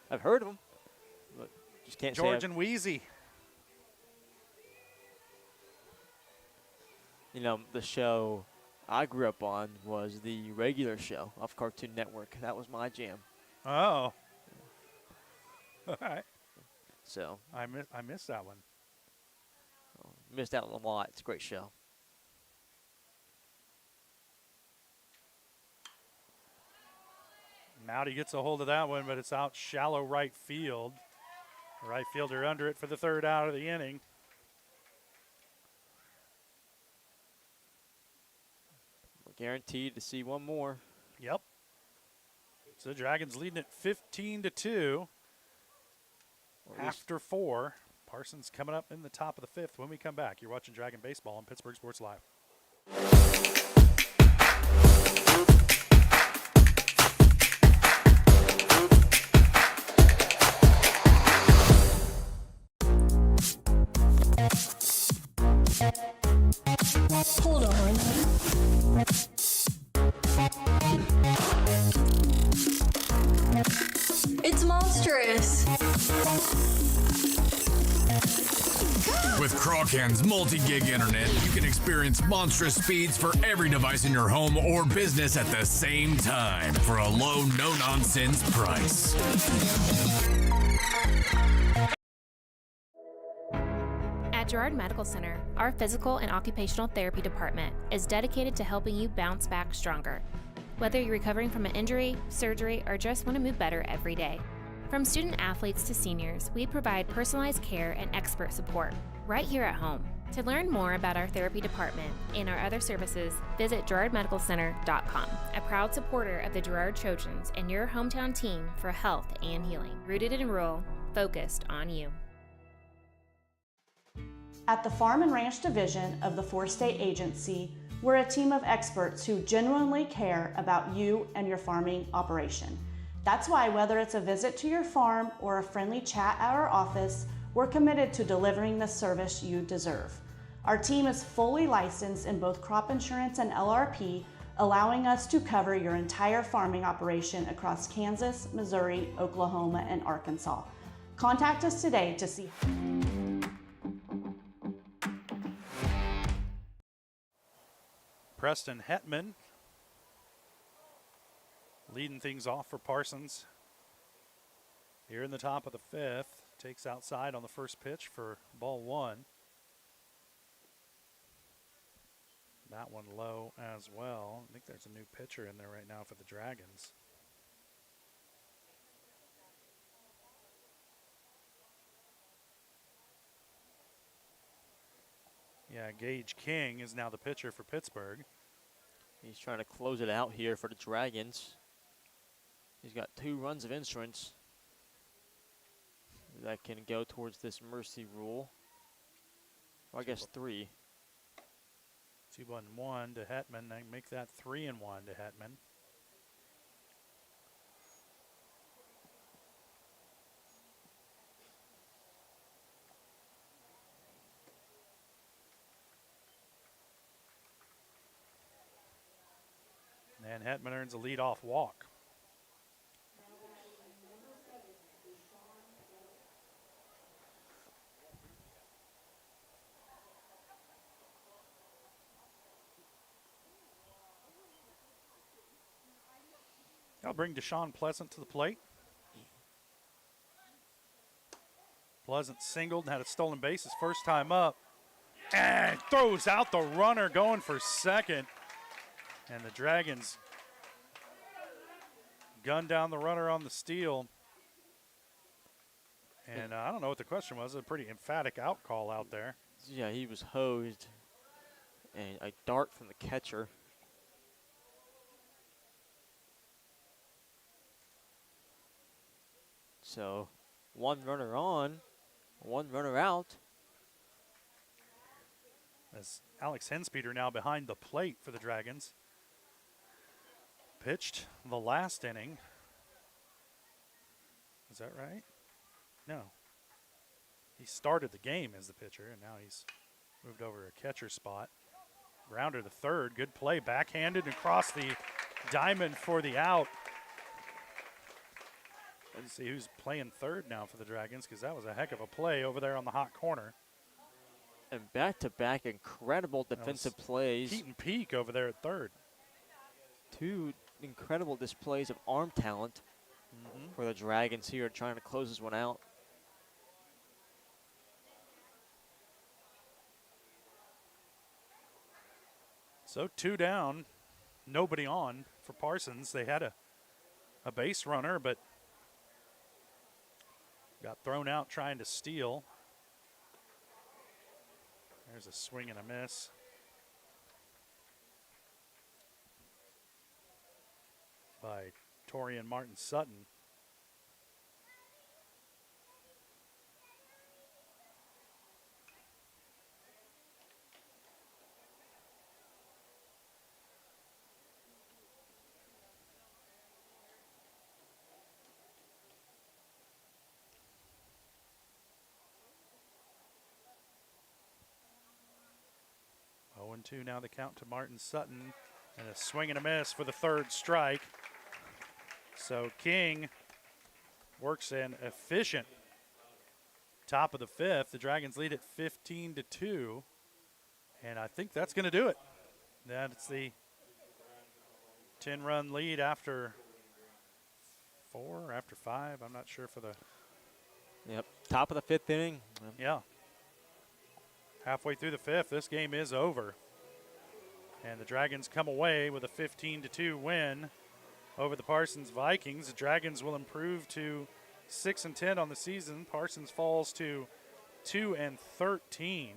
I've heard of them, but just can't George say and Wheezy. You know, the show I grew up on was the regular show off Cartoon Network. That was my jam. Oh. All right. So I missed that one. Missed out on a lot. It's a great show. Mowdy gets a hold of that one, but it's out shallow right field. Right fielder under it for the 3rd out of the inning. We're guaranteed to see one more. Yep. So the Dragons leading it 15-2 after 4. Parsons coming up in the top of the 5th. When we come back, you're watching Dragon Baseball on Pittsburgh Sports Live. Hold on. It's monstrous. With Crawcan's multi-gig internet, you can experience monstrous speeds for every device in your home or business at the same time for a low, no-nonsense price. At Girard Medical Center, our physical and occupational therapy department is dedicated to helping you bounce back stronger. Whether you're recovering from an injury, surgery, or just want to move better every day. From student athletes to seniors, we provide personalized care and expert support right here at home. To learn more about our therapy department and our other services, visit GirardMedicalCenter.com, a proud supporter of the Girard Trojans and your hometown team for health and healing. Rooted in rural, focused on you. At the Farm and Ranch Division of the Four-State Agency, we're a team of experts who genuinely care about you and your farming operation. That's why whether it's a visit to your farm or a friendly chat at our office, we're committed to delivering the service you deserve. Our team is fully licensed in both crop insurance and LRP, allowing us to cover your entire farming operation across Kansas, Missouri, Oklahoma, and Arkansas. Contact us today to see. Preston Hetman leading things off for Parsons. Here in the top of the fifth, takes outside on the first pitch for ball one. That one low as well. I think there's a new pitcher in there right now for the Dragons. Yeah, Gage King is now the pitcher for Pittsburgh. He's trying to close it out here for the Dragons. He's got 2 runs of insurance that can go towards this mercy rule. Well, I guess 3. 2-1-1 to Hetman. They make that 3-1 to Hetman. And Hetman earns a leadoff walk. I'll bring Deshaun Pleasant to the plate. Pleasant singled and had a stolen base his first time up. And throws out the runner going for second. And the Dragons gun down the runner on the steal. And I don't know what the question was. A pretty emphatic out call out there. Yeah, he was hosed. And a dart from the catcher. So 1 runner on, 1 runner out. As Alex Henspeter now behind the plate for the Dragons. Pitched the last inning. Is that right? No. He started the game as the pitcher, and now he's moved over a catcher spot. Grounder to third. Good play. Backhanded and across the diamond for the out. Let's see who's playing third now for the Dragons, because that was a heck of a play over there on the hot corner. And back-to-back incredible defensive plays. Keaton Peak over there at third. 2 incredible displays of arm talent for the Dragons here, trying to close this one out. So 2 down, nobody on for Parsons. They had a base runner, but got thrown out trying to steal. There's a swing and a miss. By Torian Martin Sutton. Oh, 0-2 now the count to Martin Sutton. And a swing and a miss for the third strike. So King works an efficient top of the fifth. The Dragons lead at 15-2. And I think that's going to do it. That's the 10-run lead after 4 or after 5. I'm not sure for the... Yep, top of the 5th inning. Yeah. Halfway through the 5th, this game is over. And the Dragons come away with a 15-2 win over the Parsons Vikings. The Dragons will improve to 6-10 on the season. Parsons falls to 2-13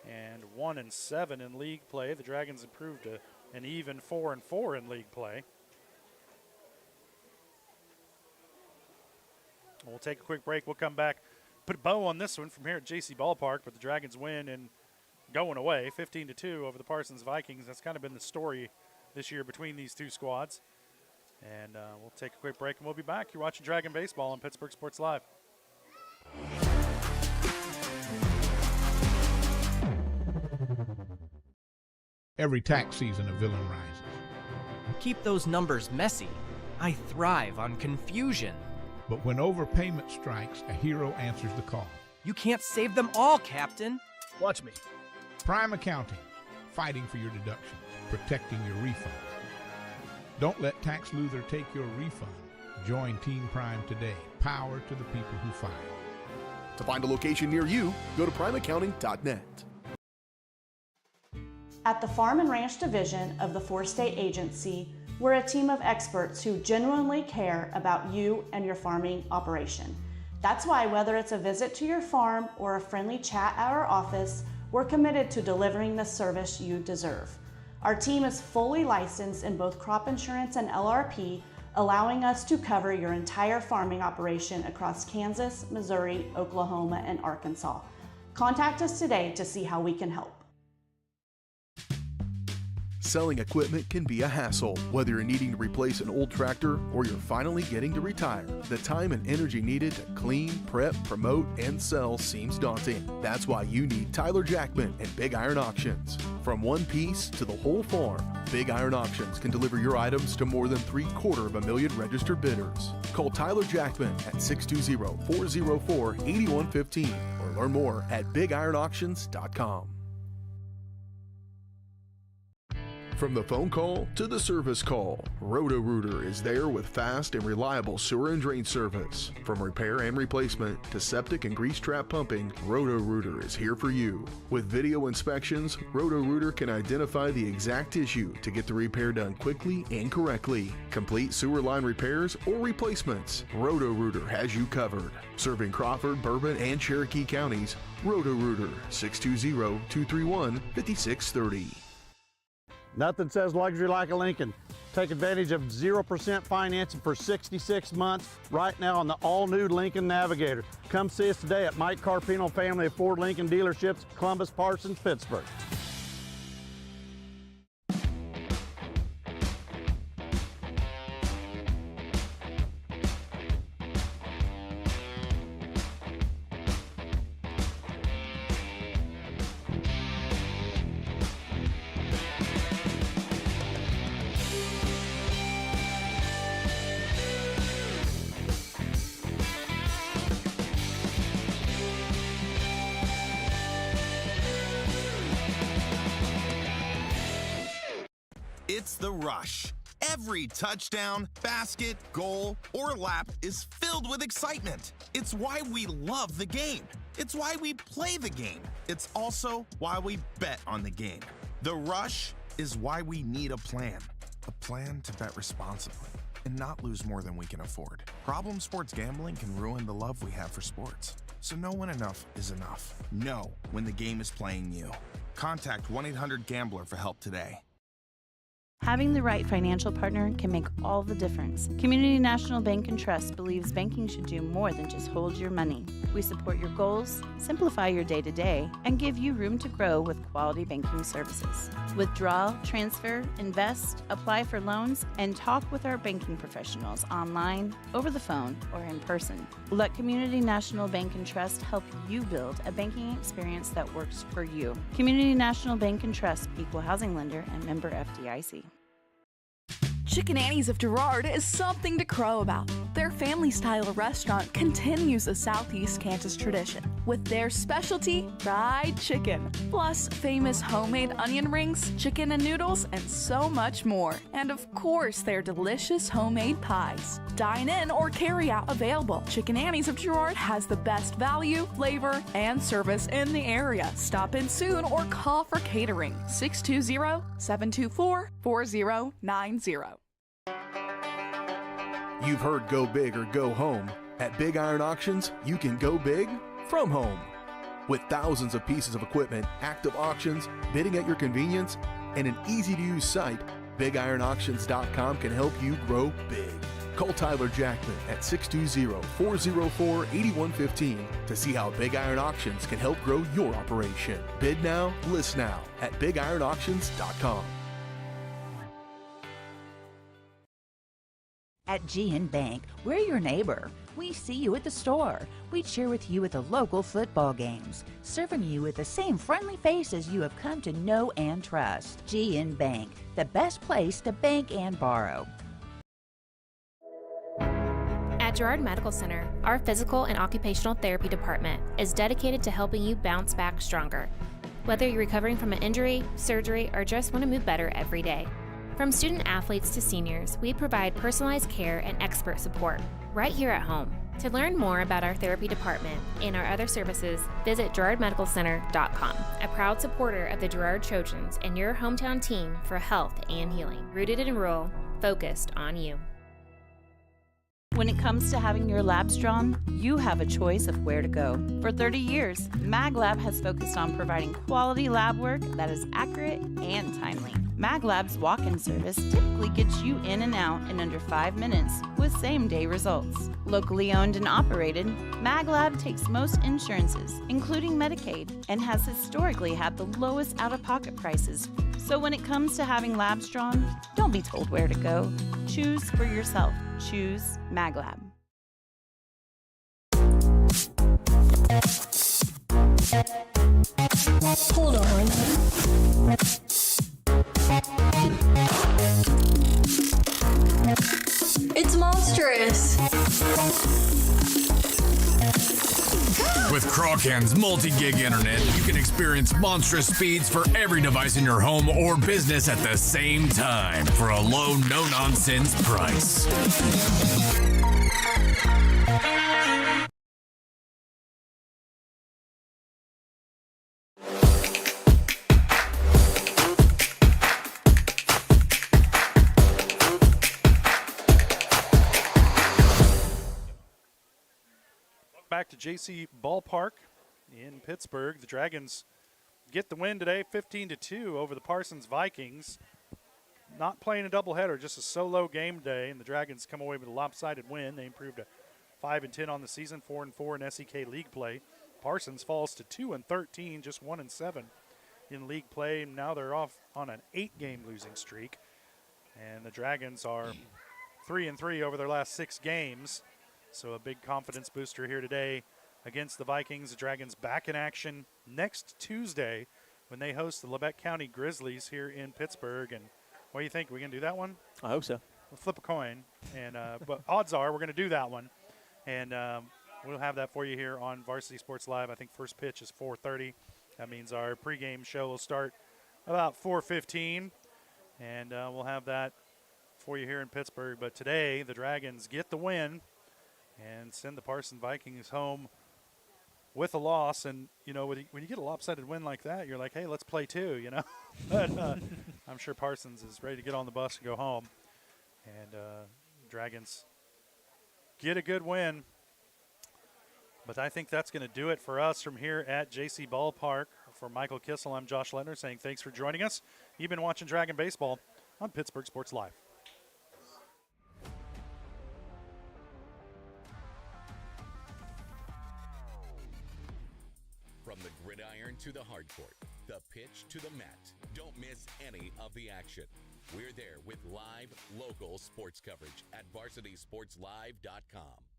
and 1-7 in league play. The Dragons improved to an even 4-4 in league play. We'll take a quick break. We'll come back, put a bow on this one from here at JC Ballpark, but the Dragons win and going away 15-2 over the Parsons Vikings. That's kind of been the story this year between these two squads. And we'll take a quick break and we'll be back. You're watching Dragon Baseball on Pittsburg Sports Live. Every tax season, a villain rises. Keep those numbers messy. I thrive on confusion. But when overpayment strikes, a hero answers the call. You can't save them all, Captain. Watch me. Prime Accounting, fighting for your deductions, protecting your refund. Don't let Tax Luther take your refund. Join Team Prime today. Power to the people who fight. To find a location near you, go to primeaccounting.net. At the Farm and Ranch Division of the Four-State Agency, we're a team of experts who genuinely care about you and your farming operation. That's why whether it's a visit to your farm or a friendly chat at our office, we're committed to delivering the service you deserve. Our team is fully licensed in both crop insurance and LRP, allowing us to cover your entire farming operation across Kansas, Missouri, Oklahoma, and Arkansas. Contact us today to see how we can help. Selling equipment can be a hassle. Whether you're needing to replace an old tractor or you're finally getting to retire, the time and energy needed to clean, prep, promote, and sell seems daunting. That's why you need Tyler Jackman and Big Iron Auctions. From one piece to the whole farm, Big Iron Auctions can deliver your items to more than 750,000 registered bidders. Call Tyler Jackman at 620-404-8115 or learn more at BigIronAuctions.com. From the phone call to the service call, Roto-Rooter is there with fast and reliable sewer and drain service. From repair and replacement to septic and grease trap pumping, Roto-Rooter is here for you. With video inspections, Roto-Rooter can identify the exact issue to get the repair done quickly and correctly. Complete sewer line repairs or replacements, Roto-Rooter has you covered. Serving Crawford, Bourbon, and Cherokee counties, Roto-Rooter, 620-231-5630. Nothing says luxury like a Lincoln. Take advantage of 0% financing for 66 months right now on the all-new Lincoln Navigator. Come see us today at Mike Carpino Family of Ford Lincoln Dealerships, Columbus, Parsons, Pittsburgh. It's the rush. Every touchdown, basket, goal, or lap is filled with excitement. It's why we love the game. It's why we play the game. It's also why we bet on the game. The rush is why we need a plan. A plan to bet responsibly and not lose more than we can afford. Problem sports gambling can ruin the love we have for sports. So know when enough is enough. Know when the game is playing you. Contact 1-800-GAMBLER for help today. Having the right financial partner can make all the difference. Community National Bank and Trust believes banking should do more than just hold your money. We support your goals, simplify your day-to-day, and give you room to grow with quality banking services. Withdraw, transfer, invest, apply for loans, and talk with our banking professionals online, over the phone, or in person. Let Community National Bank and Trust help you build a banking experience that works for you. Community National Bank and Trust, equal housing lender and member FDIC. Chicken Annie's of Girard is something to crow about. Their family-style restaurant continues a Southeast Kansas tradition with their specialty, fried chicken, plus famous homemade onion rings, chicken and noodles, and so much more. And of course, their delicious homemade pies. Dine in or carry out available. Chicken Annie's of Girard has the best value, flavor, and service in the area. Stop in soon or call for catering. 620-724-4090. You've heard go big or go home. At Big Iron Auctions, you can go big from home. With thousands of pieces of equipment, active auctions, bidding at your convenience, and an easy-to-use site, BigIronAuctions.com can help you grow big. Call Tyler Jackman at 620-404-8115 to see how Big Iron Auctions can help grow your operation. Bid now, list now at BigIronAuctions.com. At GN Bank, we're your neighbor. We see you at the store. We cheer with you at the local football games, serving you with the same friendly faces you have come to know and trust. GN Bank, the best place to bank and borrow. At Girard Medical Center, our physical and occupational therapy department is dedicated to helping you bounce back stronger. Whether you're recovering from an injury, surgery, or just want to move better every day. From student athletes to seniors, we provide personalized care and expert support right here at home. To learn more about our therapy department and our other services, visit GirardMedicalCenter.com, a proud supporter of the Girard Trojans and your hometown team for health and healing. Rooted in rural, focused on you. When it comes to having your labs drawn, you have a choice of where to go. For 30 years, MagLab has focused on providing quality lab work that is accurate and timely. MagLab's walk-in service typically gets you in and out in under 5 minutes with same-day results. Locally owned and operated, MagLab takes most insurances, including Medicaid, and has historically had the lowest out-of-pocket prices. So when it comes to having labs drawn, don't be told where to go. Choose for yourself. Choose MagLab. Hold on. It's monstrous. With Crawcan's multi-gig internet, you can experience monstrous speeds for every device in your home or business at the same time for a low, no-nonsense price. Back to JC Ballpark in Pittsburgh. The Dragons get the win today, 15-2 over the Parsons Vikings. Not playing a doubleheader, just a solo game day, and the Dragons come away with a lopsided win. They improved to 5-10 on the season, 4-4 in SEK league play. Parsons falls to 2-13, just 1-7 in league play. Now they're off on an 8-game losing streak, and the Dragons are 3-3 over their last 6 games. So a big confidence booster here today against the Vikings. The Dragons back in action next Tuesday when they host the Lebec County Grizzlies here in Pittsburgh. And what do you think? Are we going to do that one? I hope so. We'll flip a coin. And but odds are we're going to do that one. And we'll have that for you here on Varsity Sports Live. I think first pitch is 4:30. That means our pregame show will start about 4:15. And we'll have that for you here in Pittsburgh. But today the Dragons get the win and send the Parsons Vikings home with a loss. And, you know, when you get a lopsided win like that, you're like, hey, let's play too, you know. But I'm sure Parsons is ready to get on the bus and go home. And Dragons get a good win. But I think that's going to do it for us from here at JC Ballpark. For Michael Kissel, I'm Josh Lettner saying thanks for joining us. You've been watching Dragon Baseball on Pittsburgh Sports Live. From the gridiron to the hard court, the pitch to the mat, don't miss any of the action. We're there with live, local sports coverage at VarsitySportsLive.com.